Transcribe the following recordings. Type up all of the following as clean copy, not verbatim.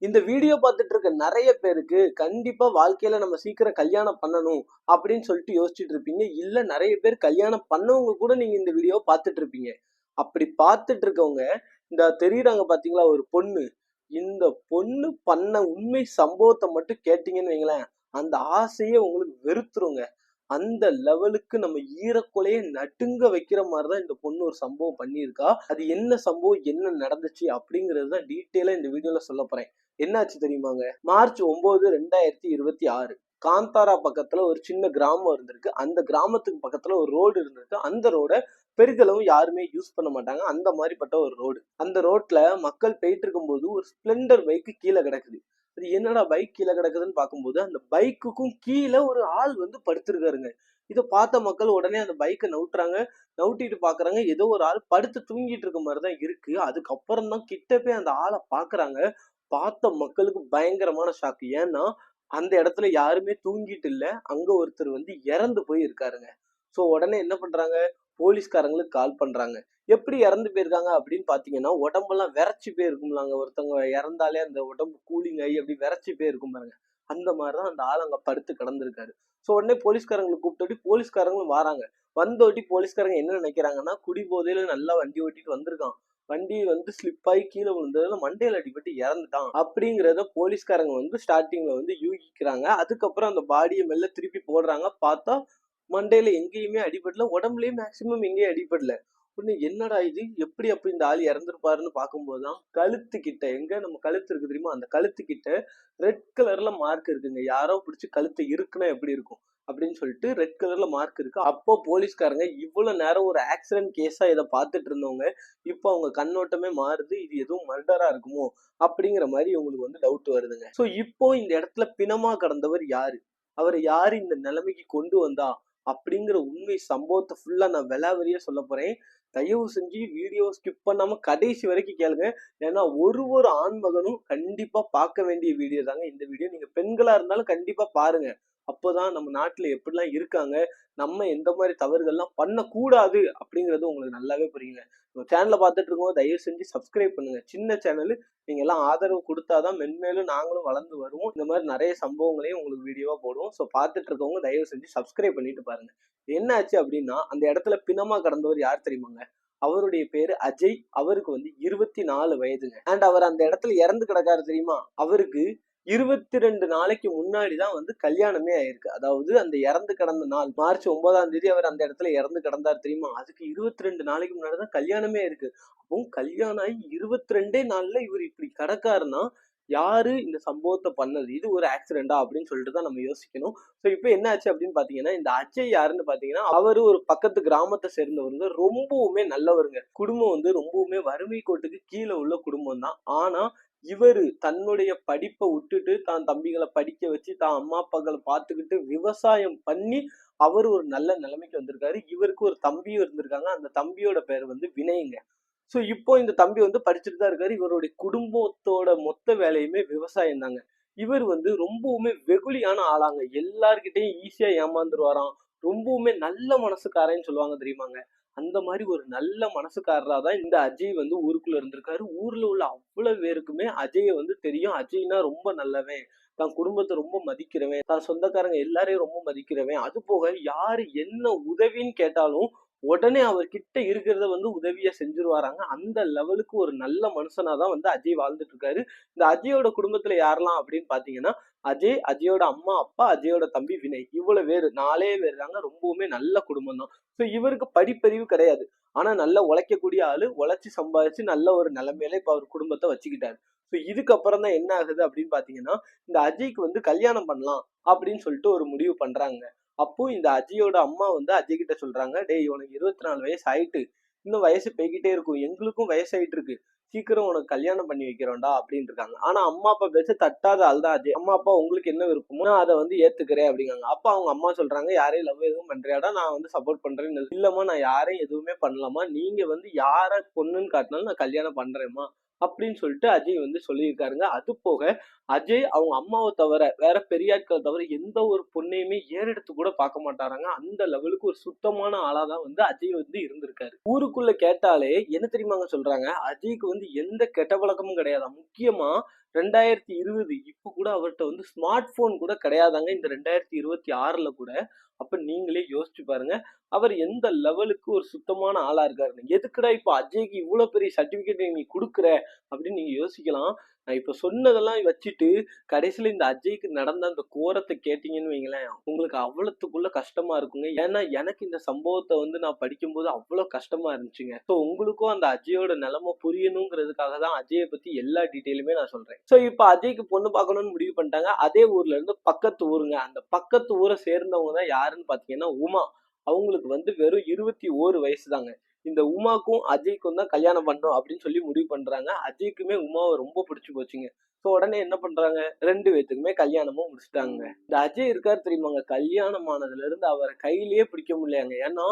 இந்த வீடியோ பார்த்துட்டு இருக்க நிறைய பேருக்கு கண்டிப்பா வாழ்க்கையில நம்ம சீக்கிரம் கல்யாணம் பண்ணணும் அப்படின்னு சொல்லிட்டு யோசிச்சுட்டு இருப்பீங்க. இல்ல நிறைய பேர் கல்யாணம் பண்ணவங்க கூட நீங்க இந்த வீடியோ பார்த்துட்டு இருப்பீங்க. அப்படி பார்த்துட்டு இருக்கவங்க இந்த தெரியுறாங்க பாத்தீங்களா ஒரு பொண்ணு. இந்த பொண்ணு பண்ண உண்மை சம்பவத்தை மட்டும் கேட்டீங்கன்னு வைங்களேன், அந்த ஆசையே உங்களுக்கு வெறுத்துருங்க. அந்த லெவலுக்கு நம்ம ஈரக்குலைய நடுங்க வைக்கிற மாதிரிதான் இந்த பொண்ணு ஒரு சம்பவம் பண்ணியிருக்கா. அது என்ன சம்பவம், என்ன நடந்துச்சு அப்படிங்கிறது தான் டீட்டெயிலா இந்த வீடியோல சொல்ல போறேன். என்னாச்சு தெரியுமாங்க? மார்ச் 9 2026 காந்தாரா பக்கத்துல ஒரு சின்ன கிராமம் இருந்திருக்கு. அந்த கிராமத்துக்கு பக்கத்துல ஒரு ரோடு இருந்திருக்கு. அந்த ரோட பெரிதளவு யாருமே யூஸ் பண்ண மாட்டாங்க. அந்த மாதிரிப்பட்ட ஒரு ரோடு. அந்த ரோட்ல மக்கள் போயிட்டு இருக்கும்போது ஒரு ஸ்பிளெண்டர் பைக் கீழே கிடக்குது. அது என்னடா பைக் கீழே கிடக்குதுன்னு பார்க்கும்போது அந்த பைக்குக்கும் கீழே ஒரு ஆள் வந்து படுத்திருக்காருங்க. இதை பார்த்த மக்கள் உடனே அந்த பைக்கை நவுட்டுறாங்க. நவுட்டிட்டு பாக்குறாங்க, ஏதோ ஒரு ஆள் படுத்து தூங்கிட்டு இருக்க மாதிரிதான் இருக்கு. அதுக்கப்புறம் தான் கிட்ட போய் அந்த ஆளை பாக்குறாங்க. பார்த்த மக்களுக்கு பயங்கரமான ஷாக். ஏன்னா அந்த இடத்துல யாருமே தூங்கிட்டு இல்ல. அங்க ஒருத்தர் வந்து இறந்து போய் இருக்காருங்க. சோ உடனே என்ன பண்றாங்க, போலீஸ்காரங்களுக்கு கால் பண்றாங்க. எப்படி இறந்து போயிருக்காங்க அப்படின்னு பாத்தீங்கன்னா, உடம்பெல்லாம் விரைச்சு போயிருக்கும்லாங்க. ஒருத்தவங்க இறந்தாலே அந்த உடம்பு கூலிங் ஆகி அப்படி விரைச்சு போயிருக்கும் பாருங்க. அந்த மாதிரிதான் அந்த ஆள் அங்க படுத்து கிடந்திருக்காரு. சோ உடனே போலீஸ்காரங்களுக்கு கூப்பிட்டு போலீஸ்காரங்களும் வராங்க. வந்தோட்டி போலீஸ்காரங்க என்ன நினைக்கிறாங்கன்னா, குடி போதையில நல்லா வண்டி ஓட்டிட்டு வந்திருக்கான், வண்டி வந்து ஸ்லிப் ஆகி கீழே விழுந்ததுல மண்டையில அடிபட்டு இறந்துட்டான் அப்படிங்கிறத போலீஸ்காரங்க வந்து ஸ்டார்டிங்ல வந்து யூகிக்கிறாங்க. அதுக்கப்புறம் அந்த பாடியை மெல்ல திருப்பி போடுறாங்க. பார்த்தா மண்டையில எங்கேயுமே அடிபடல, உடம்புலயும் மேக்சிமம் எங்கேயும் அடிபடல. ஒண்ணு என்னடா இது, எப்படி அப்படி இந்த ஆள் இறந்துருப்பாருன்னு பார்க்கும்போதுதான் கழுத்து கிட்ட, எங்க நம்ம கழுத்து இருக்கு தெரியுமா, அந்த கழுத்து கிட்ட ரெட் கலர்ல மார்க் இருக்குங்க. யாரோ பிடிச்சி கழுத்தை இருக்குன்னா எப்படி இருக்கும் அப்படின்னு சொல்லிட்டு ரெட் கலர்ல மார்க் இருக்கு. அப்போ போலீஸ்காரங்க இவ்வளவு நேரம் ஒரு ஆக்சிடென்ட் கேஸா இதை பார்த்துட்டு இருந்தவங்க இப்போ அவங்க கண்ணோட்டமே மாறுது. இது எதுவும் மர்டரா இருக்குமோ அப்படிங்கிற மாதிரி உங்களுக்கு வந்து டவுட் வருதுங்க. சோ இப்போ இந்த இடத்துல பிணமா கடந்தவர் யாரு, அவர் யாரு இந்த நிலைமைக்கு கொண்டு வந்தா அப்படிங்கிற உண்மை சம்பவத்தை ஃபுல்லா நான் விலாவரியா சொல்ல போறேன். தயவு செஞ்சு வீடியோ ஸ்கிப் பண்ணாம கடைசி வரைக்கும் கேளுங்க. ஏன்னா ஒரு ஆண்மகனும் கண்டிப்பா பார்க்க வேண்டிய வீடியோ தாங்க இந்த வீடியோ. நீங்க பெண்களா இருந்தாலும் கண்டிப்பா பாருங்க. அப்போதான் நம்ம நாட்டுல எப்படிலாம் இருக்காங்க, நம்ம எந்த மாதிரி தவறுகள்லாம் பண்ணக்கூடாது அப்படிங்கிறது உங்களுக்கு நல்லாவே புரியுங்க. சேனலை பார்த்துட்டு இருக்கும்போது தயவு செஞ்சு சப்ஸ்கிரைப் பண்ணுங்க. சின்ன சேனல், நீங்க எல்லாம் ஆதரவு கொடுத்தாதான் மென்மேலும் நாங்களும் வளர்ந்து வருவோம். இந்த மாதிரி நிறைய சம்பவங்களையும் உங்களுக்கு வீடியோவா போடுவோம். ஸோ பார்த்துட்டு இருக்கவங்க தயவு செஞ்சு சப்ஸ்கிரைப் பண்ணிட்டு பாருங்க. என்ன ஆச்சு அப்படின்னா, அந்த இடத்துல பிணமா கடந்தவர் யார் தெரியுமாங்க? அவருடைய பேரு அஜய். அவருக்கு வந்து 24 வயதுங்க. அண்ட் அவர் அந்த இடத்துல இறந்து கிடக்காரு தெரியுமா? அவருக்கு 22 நாளைக்கு முன்னாடிதான் வந்து கல்யாணமே ஆயிருக்கு. அதாவது அந்த இறந்து கிடந்த நாள் மார்ச் 9ஆம் தேதி அவர் அந்த இடத்துல இறந்து கிடந்தார் தெரியுமா? அதுக்கு 22 நாளைக்கு முன்னாடிதான் கல்யாணமே இருக்கு. அப்போ கல்யாணம் ஆகி 22 நாள்ல இவர் இப்படி கிடக்காருன்னா யாரு இந்த சம்பவத்தை பண்ணது? இது ஒரு ஆக்சிடென்டா அப்படின்னு சொல்லிட்டு தான் நம்ம யோசிக்கணும். சோ இப்போ என்ன ஆச்சு அப்படின்னு பாத்தீங்கன்னா, இந்த அஜய் யாருன்னு பாத்தீங்கன்னா, அவரு ஒரு பக்கத்து கிராமத்தை சேர்ந்தவருங்க. ரொம்பவுமே நல்லவருங்க. குடும்பம் வந்து ரொம்பவுமே வறுமை கோட்டுக்கு கீழே உள்ள குடும்பம் தான். ஆனா இவரு தன்னுடைய படிப்பை விட்டுட்டு தான் தம்பிகளை படிக்க வச்சு தான் அம்மா அப்பாக்களை பார்த்துக்கிட்டு விவசாயம் பண்ணி அவர் ஒரு நல்ல நிலைமைக்கு வந்திருக்காரு. இவருக்கு ஒரு தம்பியும் இருந்திருக்காங்க. அந்த தம்பியோட பேர் வந்து வினய்ங்க. சோ இப்போ இந்த தம்பி வந்து படிச்சுட்டு தான் இருக்காரு. இவருடைய குடும்பத்தோட மொத்த வேலையுமே விவசாயம் தாங்க. இவர் வந்து ரொம்பவுமே வெகுளியான ஆளாங்க. எல்லார்கிட்டையும் ஈஸியா ஏமாந்துருவாராம். ரொம்பவுமே நல்ல மனசுக்காரன்னு சொல்லுவாங்க தெரியுமாங்க? அந்த மாதிரி ஒரு நல்ல மனசுக்காரரா தான் இந்த அஜய் வந்து ஊருக்குள்ள இருந்திருக்காரு. ஊர்ல உள்ள அவ்வளவு பேருக்குமே அஜயை வந்து தெரியும். அஜய்னா ரொம்ப நல்லவன், தான் குடும்பத்தை ரொம்ப மதிக்கிறவன், தான் சொந்தக்காரங்க எல்லாரையும் ரொம்ப மதிக்கிறவன். அது போக யாரு என்ன உதவின்னு கேட்டாலும் உடனே அவர்கிட்ட இருக்கிறத வந்து உதவியா செஞ்சிருவாராங்க. அந்த லெவலுக்கு ஒரு நல்ல மனுஷனாதான் வந்து அஜய் வாழ்ந்துட்டு இருக்காரு. இந்த அஜயோட குடும்பத்துல யாரெல்லாம் அப்படின்னு பாத்தீங்கன்னா, அஜய், அஜயோட அம்மா அப்பா, அஜயோட தம்பி வினய், இவ்வளவு பேரு 4 பேர் தாங்க. ரொம்பவுமே நல்ல குடும்பம் தான். சோ இவருக்கு படிப்பறிவு கிடையாது. ஆனா நல்லா உழைக்கக்கூடிய ஆளு, உழைச்சு சம்பாதிச்சு நல்ல ஒரு நிலைமையில இப்ப அவர் குடும்பத்தை வச்சுக்கிட்டாரு. சோ இதுக்கப்புறம் தான் என்ன ஆகுது அப்படின்னு பாத்தீங்கன்னா, இந்த அஜய்க்கு வந்து கல்யாணம் பண்ணலாம் அப்படின்னு சொல்லிட்டு ஒரு முடிவு பண்றாங்க. அப்போ இந்த அஜயோட அம்மா வந்து அஜய் கிட்ட சொல்றாங்க, டேய் உனக்கு 24 வயசு ஆயிட்டு, இன்னும் வயசு போய்கிட்டே இருக்கும், எங்களுக்கும் வயசாயிட்டு இருக்கு, சீக்கிரம் உனக்கு கல்யாணம் பண்ணி வைக்கிறோம்டா அப்படின்னு இருக்காங்க. ஆனா அம்மா அப்பா பேச தட்டாத ஆள் தான் அஜய். அம்மா அப்பா உங்களுக்கு என்ன விருப்பமோ நான் அதை வந்து ஏத்துக்கிறேன் அப்படிங்காங்க. அப்ப அவங்க அம்மா சொல்றாங்க, யாரையும் லவ் எதுவும் பண்றியாடா, நான் வந்து சப்போர்ட் பண்றேன்னு. இல்லம்மா நான் யாரையும் எதுவுமே பண்ணலாமா, நீங்க வந்து யார பொண்ணுன்னு காட்டினாலும் நான் கல்யாணம் பண்றேம்மா அப்படின்னு சொல்லிட்டு அஜய் வந்து சொல்லியிருக்காருங்க. அது போக அஜய் அவங்க அம்மாவை தவிர வேற பெரியாட்களை தவிர எந்த ஒரு பொண்ணையுமே ஏறெடுத்து கூட பார்க்க மாட்டாராங்க. அந்த லெவலுக்கு ஒரு சுத்தமான ஆளாதான் வந்து அஜய் வந்து இருந்திருக்காரு. ஊருக்குள்ள கேட்டாலே என்ன தெரியுமாங்க சொல்றாங்க, அஜய்க்கு வந்து எந்த கெட்ட பழக்கமும் கிடையாது. முக்கியமா 2020 இப்ப கூட அவர்ட்ட வந்து ஸ்மார்ட் போன் கூட கிடையாதாங்க இந்த 2026ல கூட. அப்ப நீங்களே யோசிச்சு பாருங்க. அவர் எந்த லெவலுக்கு ஒரு சுத்தமான ஆளா இருக்காருன்னு. எதுக்குடா இப்ப அஜய்க்கு இவ்ளோ பெரிய சர்டிபிகேட் நீ குடுக்குற அப்படின்னு நீங்க யோசிக்கலாம். நான் இப்ப சொன்னதெல்லாம் வச்சுட்டு கடைசியில இந்த அஜய்க்கு நடந்த அந்த கோரத்தை கேட்டீங்கன்னு வைங்களேன், உங்களுக்கு அவ்வளத்துக்குள்ள கஷ்டமா இருக்குங்க. ஏன்னா எனக்கு இந்த சம்பவத்தை வந்து நான் படிக்கும்போது அவ்வளவு கஷ்டமா இருந்துச்சுங்க. சோ உங்களுக்கும் அந்த அஜயோட நிலைமை புரியணுங்கிறதுக்காக தான் அஜயை பத்தி எல்லா டீட்டெயிலுமே நான் சொல்றேன். சோ இப்ப அஜய்க்கு பொண்ணு பார்க்கணும்னு முடிவு பண்ணிட்டாங்க. அதே ஊர்ல இருந்து பக்கத்து ஊருங்க. அந்த பக்கத்து ஊரை சேர்ந்தவங்க தான் யாருன்னு பாத்தீங்கன்னா உமா. அவங்களுக்கு வந்து வெறும் 21 வயசு தாங்க. இந்த உமாக்கும் அஜய்க்கும் தான் கல்யாணம் பண்ணணும் அப்படின்னு சொல்லி முடிவு பண்றாங்க. அஜய்க்குமே உமாவை ரொம்ப பிடிச்சு போச்சுங்க. சோ உடனே என்ன பண்றாங்க, 2 பேத்துக்குமே கல்யாணமும் முடிச்சுட்டாங்க. இந்த அஜய் இருக்காரு தெரியுமாங்க, கல்யாணம் ஆனதுல இருந்து அவரை கையிலேயே பிடிக்க முடியலையாங்க. ஏன்னா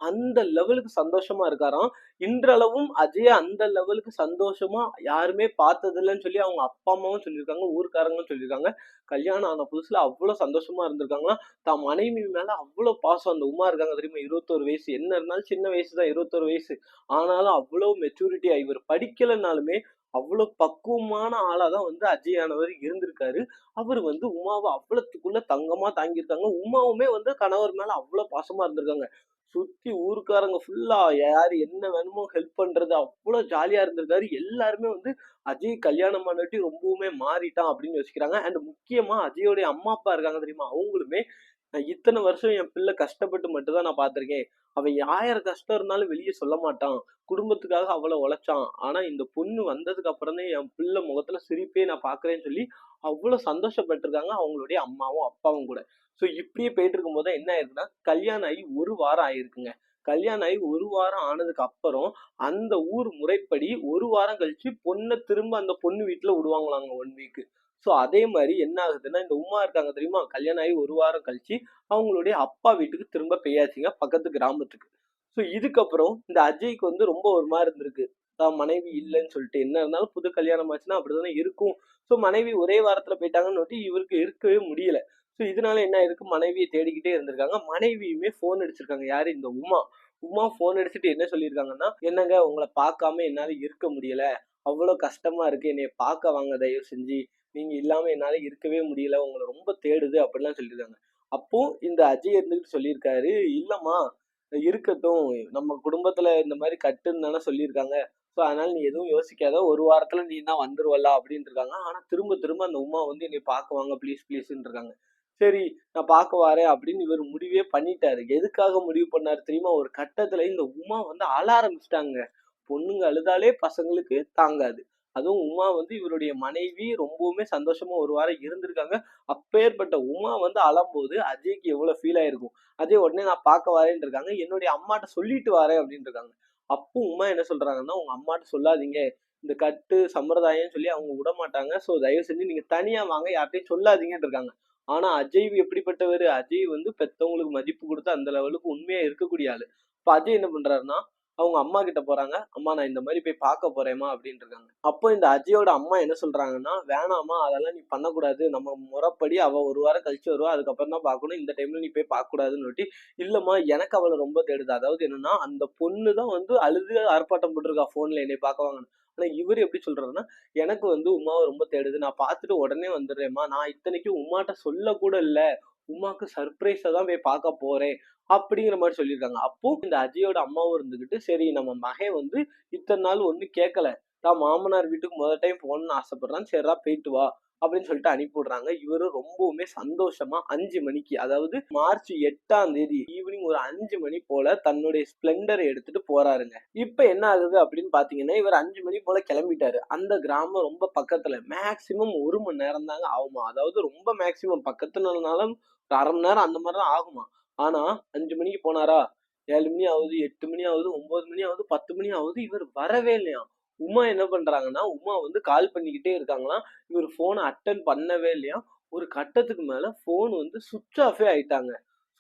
அந்த லெவலுக்கு சந்தோஷமா இருக்காராம். இன்றளவும் அஜய அந்த லெவலுக்கு சந்தோஷமா யாருமே பார்த்தது இல்லைன்னு சொல்லி அவங்க அப்பா அம்மாவும் சொல்லியிருக்காங்க, ஊர்க்காரங்களும் சொல்லியிருக்காங்க. கல்யாணம் ஆன புதுசுல அவ்வளவு சந்தோஷமா இருந்திருக்காங்களாம். தான் மனைவி மேல அவ்வளவு பாசம். அந்த உமா இருக்காங்க தெரியுமா, 21 வயசு. என்ன இருந்தாலும் சின்ன வயசு தான், 21 வயசு. ஆனாலும் அவ்வளவு மெச்சூரிட்டியா இவர் படிக்கலைனாலுமே அவ்வளவு பக்குவமான ஆளா தான் வந்து அஜயானவர் இருந்திருக்காரு. அவர் வந்து உமாவை அவ்வளத்துக்குள்ள தங்கமா தாங்கியிருக்காங்க. உமாவுமே வந்து கணவர் மேல அவ்வளவு பாசமா இருந்திருக்காங்க. சுத்தி ஊருக்காரங்க ஃபுல்லா யாரு என்ன வேணுமோ ஹெல்ப் பண்றது அவ்வளவு ஜாலியா இருந்திருக்காரு. எல்லாருமே வந்து அஜய் கல்யாணம் பண்ணாட்டி ரொம்பவுமே மாறிட்டான் அப்படின்னு யோசிக்கிறாங்க. அண்ட் முக்கியமா அஜயோடைய அம்மா அப்பா இருக்காங்க தெரியுமா, அவங்களுமே இத்தனை வருஷம் என் பிள்ளை கஷ்டப்பட்டு மட்டும் தான் நான் பார்த்திருக்கேன். அவன் 1000 கஷ்டம் இருந்தாலும் வெளியே சொல்ல மாட்டான். குடும்பத்துக்காக அவ்வளவு உழைச்சான். ஆனா இந்த பொண்ணு வந்ததுக்கு அப்புறம் தான் என் பிள்ளை முகத்துல சிரிப்பே நான் பாக்குறேன்னு சொல்லி அவ்வளவு சந்தோஷப்பட்டிருக்காங்க அவங்களுடைய அம்மாவும் அப்பாவும் கூட. சோ இப்படியே போயிட்டு இருக்கும் போது என்ன ஆயிருக்குன்னா, கல்யாணம் ஆகி 1 வாரம் ஆயிருக்குங்க. கல்யாணம் ஆகி 1 வாரம் ஆனதுக்கு அப்புறம் அந்த ஊர் முறைப்படி 1 வாரம் கழிச்சு பொண்ணை திரும்ப அந்த பொண்ணு வீட்டுல விடுவாங்களாங்க 1 வீக். சோ அதே மாதிரி என்ன ஆகுதுன்னா, இந்த உமா இருக்காங்க தெரியுமா, கல்யாணம் ஆகி 1 வாரம் கழிச்சு அவங்களுடைய அப்பா வீட்டுக்கு திரும்ப பெய்யாச்சுங்க, பக்கத்து கிராமத்துக்கு. சோ இதுக்கப்புறம் இந்த அஜய்க்கு வந்து ரொம்ப ஒரு மாதிரி இருந்திருக்கு. தான் மனைவி இல்லைன்னு சொல்லிட்டு. என்ன இருந்தாலும் புது கல்யாணம் ஆச்சுன்னா அப்படித்தானே இருக்கும். சோ மனைவி ஒரே வாரத்துல போயிட்டாங்கன்னு இவருக்கு இருக்கவே முடியல. சோ இதனால என்ன ஆயிருக்கு, மனைவியை தேடிக்கிட்டே இருந்திருக்காங்க. மனைவியுமே போன் அடிச்சிருக்காங்க. யாரு, இந்த உமா. உமா போன் அடிச்சுட்டு என்ன சொல்லியிருக்காங்கன்னா, என்னங்க உங்களை பார்க்காம என்னால இருக்க முடியல, அவ்வளவு கஷ்டமா இருக்கு, என்னைய பார்க்க வாங்க தயவு செஞ்சு, நீங்க இல்லாம என்னால இருக்கவே முடியல, உங்களை ரொம்ப தேடுது அப்படிலாம் சொல்லியிருக்காங்க. அப்போ இந்த அஜய் இருந்துகிட்டு சொல்லியிருக்காரு, இல்லம்மா இருக்கட்டும், நம்ம குடும்பத்துல இந்த மாதிரி கட்டுன்னு தானே சொல்லியிருக்காங்க. சோ அதனால நீ எதுவும் யோசிக்காத, 1 வாரத்துல நீ தான் வந்துருவல்ல அப்படின்னு இருக்காங்க. ஆனா திரும்ப திரும்ப அந்த உமா வந்து என்னை பார்க்க வாங்க ப்ளீஸ் ப்ளீஸ்ன்னு இருக்காங்க. சரி நான் பார்க்க வரேன் அப்படின்னு இவர் முடிவே பண்ணிட்டாரு. எதுக்காக முடிவு பண்ணாரு தெரியுமா, ஒரு கட்டத்துல இந்த உமா வந்து அழ ஆரம்பிச்சிட்டாங்க. பொண்ணுங்க அழுதாலே பசங்களுக்கு தாங்காது. அதுவும் உமா வந்து இவருடைய மனைவி ரொம்பவுமே சந்தோஷமா 1 வாரம் இருந்திருக்காங்க. அப்பேற்பட்ட உமா வந்து அழும்போது அஜய்க்கு எவ்வளவு ஃபீல் ஆயிருக்கும். அஜய் உடனே நான் பார்க்க வரேன்னு இருக்காங்க. என்னுடைய அம்மாட்ட சொல்லிட்டு வரேன் அப்படின்னு இருக்காங்க. அப்போ உமா என்ன சொல்றாங்கன்னா, உங்க அம்மாட்ட சொல்லாதீங்க, இந்த கட்டு சம்பிரதாயம் சொல்லி அவங்க விட மாட்டாங்க. சோ தயவு செஞ்சு நீங்க தனியா வாங்க, யார்ட்டையும் சொல்லாதீங்கன்னு இருக்காங்க. ஆனா அஜய் எப்படிப்பட்டவரு, அஜய் வந்து பெத்தவங்களுக்கு மதிப்பு கொடுத்து அந்த லெவலுக்கு உண்மையா இருக்கக்கூடிய ஆளு. இப்ப அஜய் என்ன பண்றாருன்னா, அவங்க அம்மா கிட்ட போறாங்க. அம்மா நான் இந்த மாதிரி போய் பார்க்க போறேம்மா அப்படின்னு இருக்காங்க. அப்போ இந்த அஜயோட அம்மா என்ன சொல்றாங்கன்னா, வேணாம்மா அதெல்லாம் நீ பண்ணக்கூடாது, நம்ம முறைப்படி அவ 1 வாரம் கழிச்சு வருவா, அதுக்கப்புறம் தான் பார்க்கணும், இந்த டைம்ல நீ போய் பார்க்க கூடாதுன்னு சொல்லிட்டு, இல்லம்மா எனக்கு அவளை ரொம்ப தேடுது. அதாவது என்னன்னா, அந்த பொண்ணு தான் வந்து அழுது ஆர்ப்பாட்டம் போட்டிருக்கா போன்ல என்னை பார்க்க வாங்கன்னு. ஆனா இவரு எப்படி சொல்றாருன்னா, எனக்கு வந்து உமாவை ரொம்ப தேடுது, நான் பார்த்துட்டு உடனே வந்துடுறேம்மா, நான் இத்தனைக்கும் உமாட்ட சொல்ல கூட இல்ல, உமாக்கு சர்ப்ரைஸா தான் போய் பார்க்க போறேன் அப்படிங்கிற மாதிரி சொல்லியிருக்காங்க. அப்போ இந்த அஜயோட அம்மாவும் இருந்துகிட்டு, சரி நம்ம மகன் வந்து இத்தனை நாள் ஒண்ணும் கேட்கல, தான் மாமனார் வீட்டுக்கு முதல் டைம் போகணும்னு ஆசைப்படுறான், சரிடா போயிட்டு வா அப்படின்னு சொல்லிட்டு அனுப்பி விடுறாங்க. இவரு ரொம்பவுமே சந்தோஷமா 5 மணிக்கு, அதாவது மார்ச் 8ஆம் தேதி ஈவினிங் ஒரு 5 மணி போல தன்னுடைய ஸ்பிளெண்டரை எடுத்துட்டு போறாருங்க. இப்ப என்ன ஆகுது அப்படின்னு பாத்தீங்கன்னா, இவர் 5 மணி போல கிளம்பிட்டாரு. அந்த கிராமம் ரொம்ப பக்கத்துல, மேக்சிமம் 1 மணி நேரம் தாங்க ஆகுமா. அதாவது ரொம்ப மேக்சிமம் பக்கத்துலனாலும் ஒரு 1/2 மணி நேரம் அந்த மாதிரிதான் ஆகுமா. ஆனா 5 மணிக்கு போனாரா, 7 மணி ஆகுது, 8 மணி ஆகுது, 9 மணி ஆகுது, 10 மணி ஆகுது, இவர் வரவே இல்லையாம். உமா என்ன பண்றாங்கன்னா, உமா வந்து கால் பண்ணிக்கிட்டே இருக்காங்களாம். இவர் போனை அட்டன் பண்ணவே இல்லையாம். ஒரு கட்டத்துக்கு மேல போன் வந்து சுவிட்ச் ஆஃபே ஆயிட்டாங்க.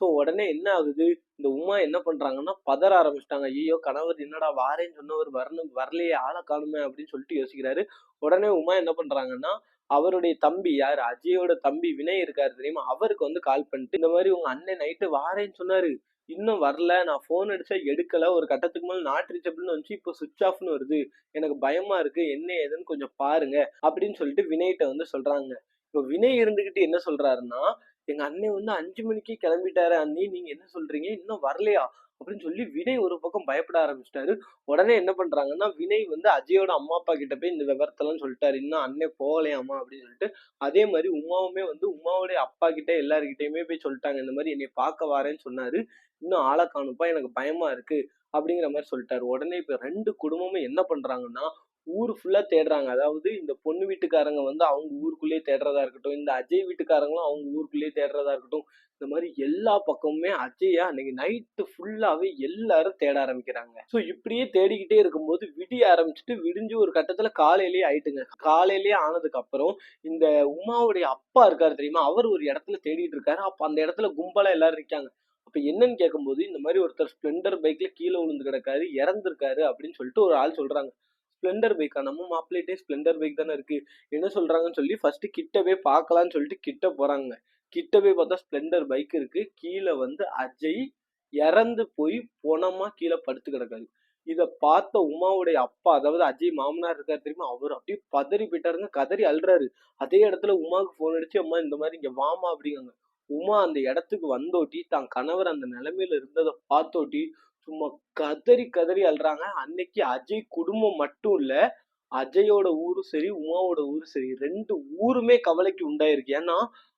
சோ உடனே என்ன ஆகுது, இந்த உமா என்ன பண்றாங்கன்னா பதற ஆரம்பிச்சிட்டாங்க. ஐயோ கணவர் என்னடா வாரேன்னு சொன்னவர் வரணும் வரலையே, ஆளை காணுமே அப்படின்னு சொல்லிட்டு யோசிக்கிறாரு. உடனே உமா என்ன பண்றாங்கன்னா, அவருடைய தம்பி, யாரு அஜயோட தம்பி வினய் இருக்காரு தெரியுமா, அவருக்கு வந்து கால் பண்ணிட்டு, இந்த மாதிரி உங்க அண்ணன் நைட்டு வாரேன்னு சொன்னாரு, இன்னும் வரல, நான் ஃபோன் அடிச்சா எடுக்கல, ஒரு கட்டத்துக்கு மேல நாட் ரீச்சபிள்னு வந்துச்சு, இப்போ சுவிட்ச் ஆஃப்னு வருது, எனக்கு பயமா இருக்கு, என்ன ஏதுன்னு கொஞ்சம் பாருங்க அப்படின்னு சொல்லிட்டு வினய்கிட்ட வந்து சொல்றாங்க. இப்போ வினய் இருந்துகிட்டு என்ன சொல்றாருன்னா, எங்க அண்ணன் வந்து 5 மணிக்கே கிளம்பிட்டாரு அண்ணி, நீங்க என்ன சொல்றீங்க, இன்னும் வரலையா அப்படின்னு சொல்லி வினய் ஒரு பக்கம் பயப்பட ஆரம்பிச்சிட்டாரு. உடனே என்ன பண்றாங்கன்னா, வினய் வந்து அஜயோட அம்மா அப்பா கிட்ட போய் இந்த விவரத்தெல்லாம் சொல்லிட்டாரு, இன்னும் அண்ணன் போகலையாமா அப்படின்னு சொல்லிட்டு. அதே மாதிரி உமாவுமே வந்து உமாவுடைய அப்பா கிட்ட எல்லாருக்கிட்டையுமே போய் சொல்லிட்டாங்க, இந்த மாதிரி என்னை பார்க்க வாரேன்னு சொன்னாரு, இன்னும் ஆளை காணுப்பா, எனக்கு பயமா இருக்கு அப்படிங்கிற மாதிரி சொல்லிட்டாரு. உடனே இப்ப 2 குடும்பமும் என்ன பண்றாங்கன்னா, ஊர் ஃபுல்லா தேடுறாங்க. அதாவது இந்த பொண்ணு வீட்டுக்காரங்க வந்து அவங்க ஊருக்குள்ளேயே தேடுறதா இருக்கட்டும், இந்த அஜய் வீட்டுக்காரங்களும் அவங்க ஊருக்குள்ளேயே தேடுறதா இருக்கட்டும், இந்த மாதிரி எல்லா பக்கமுமே அஜய அன்னைக்கு நைட்டு ஃபுல்லாவே எல்லாரும் தேட ஆரம்பிக்கிறாங்க. ஸோ இப்படியே தேடிக்கிட்டே இருக்கும்போது விடிய ஆரம்பிச்சுட்டு, விடிஞ்சு ஒரு கட்டத்துல காலையிலேயே ஆயிட்டுங்க. காலையிலேயே ஆனதுக்கு அப்புறம் இந்த உமாவுடைய அப்பா இருக்காரு தெரியுமா, அவர் ஒரு இடத்துல தேடிட்டு இருக்காரு. அப்ப அந்த இடத்துல கும்பலா எல்லாரும் இருக்காங்க. அப்ப என்னன்னு கேட்கும்போது, இந்த மாதிரி ஒருத்தர் ஸ்ப்ளெண்டர் பைக்ல கீழே விழுந்து கிடக்காரு, இறந்திருக்காரு அப்படின்னு சொல்லிட்டு ஒரு ஆள் சொல்றாங்க. ஸ்ப்ளெண்டர் பைக்கா, நம்ம மாப்பிள்ளைட்டே ஸ்ப்ளெண்டர் பைக் தானே இருக்கு, என்ன சொல்றாங்கன்னு சொல்லி ஃபர்ஸ்ட் கிட்ட போய் பார்க்கலாம்னு சொல்லிட்டு கிட்ட போறாங்க. கிட்ட போய் பார்த்தா ஸ்ப்ளெண்டர் பைக் இருக்கு, கீழே வந்து அஜய் இறந்து போய் பொணமா கீழே படுத்து கிடக்காரு. இத பார்த்த உமாவுடைய அப்பா, அதாவது அஜய் மாமனார் இருக்காரு தெரியுமா, அவர் அப்படியே பதறி போயிட்டாருங்க, கதறி அழுறாரு. அதே இடத்துல உமாவுக்கு போன் அடிச்சு, அம்மா இந்த மாதிரி இங்க வாமா அப்படிங்காங்க. உமா அந்த இடத்துக்கு வந்தோட்டி தான் கணவர் அந்த நிலைமையில இருந்ததை பார்த்தோட்டி சும்மா கதறி கதறி அழுறாங்க. அன்னைக்கு அஜய் குடும்பம் மட்டும் இல்ல, அஜயோட ஊரும் சரி, உமாவோட ஊரும் சரி, 2 ஊருமே கவலைக்கு உண்டாயிருக்கு. ஏன்னா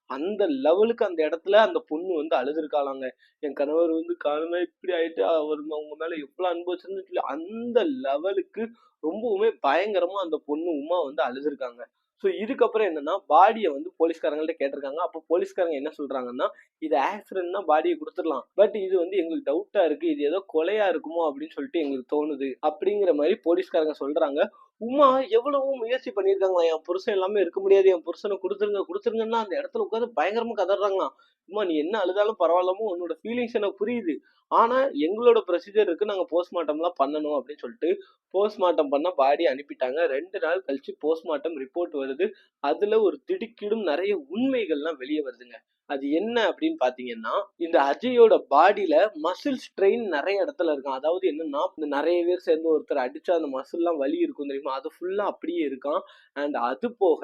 அந்த லெவலுக்கு அந்த இடத்துல அந்த பொண்ணு வந்து அழுதுருக்காளாங்க. என் கணவர் வந்து காரணமா இப்படி ஆயிட்டு, அவர் அவங்க மேல எவ்வளவு அன்பு வச்சிருந்து சொல்லி அந்த லெவலுக்கு ரொம்பவுமே பயங்கரமா அந்த பொண்ணு உமா வந்து அழுதுருக்காங்க. ஸோ இதுக்கப்புறம் என்னன்னா, பாடியை வந்து போலீஸ்காரங்கள்ட்ட கேட்டிருக்காங்க. அப்போ போலீஸ்காரங்க என்ன சொல்றாங்கன்னா, இது ஆக்சிடென்ட்னா பாடியை கொடுத்துடலாம், பட் இது வந்து எங்களுக்கு டவுட்டா இருக்கு, இது ஏதோ கொலையா இருக்குமோ அப்படின்னு சொல்லிட்டு எங்களுக்கு தோணுது அப்படிங்கிற மாதிரி போலீஸ்காரங்க சொல்றாங்க. உமா எவ்வளவோ முயற்சி பண்ணியிருக்காங்களா, என் புருஷன் எல்லாமே இருக்க முடியாது, என் புருஷனை கொடுத்துருங்க கொடுத்துருங்கன்னா அந்த இடத்துல உட்காந்து பயங்கரமா கதறாங்களாம். உமா நீ என்ன அழுதாலும் பரவாயில்லாமோ, உன்னோட ஃபீலிங்ஸ் எனக்கு புரியுது, ஆனா எங்களோட ப்ரொசீஜர் இருக்கு, நாங்க போஸ்ட்மார்ட்டம்லாம் பண்ணணும் அப்படின்னு சொல்லிட்டு போஸ்ட்மார்ட்டம் பண்ண பாடி அனுப்பிட்டாங்க. 2 நாள் கழிச்சு போஸ்ட்மார்ட்டம் ரிப்போர்ட் வருது. அதுல ஒரு திடுக்கிடும் நிறைய உண்மைகள்லாம் வெளியே வருதுங்க. அது என்ன அப்படின்னு பாத்தீங்கன்னா, இந்த அஜயோட பாடியில மசில் ஸ்ட்ரெயின் நிறைய இடத்துல இருக்கும். அதாவது என்னன்னா, இந்த நிறைய பேர் சேர்ந்து ஒருத்தர் அடிச்சா அந்த மசில் எல்லாம் வலி இருக்கும் தெரியுமா, அது ஃபுல்லா அப்படியே இருக்கான். அண்ட் அது போக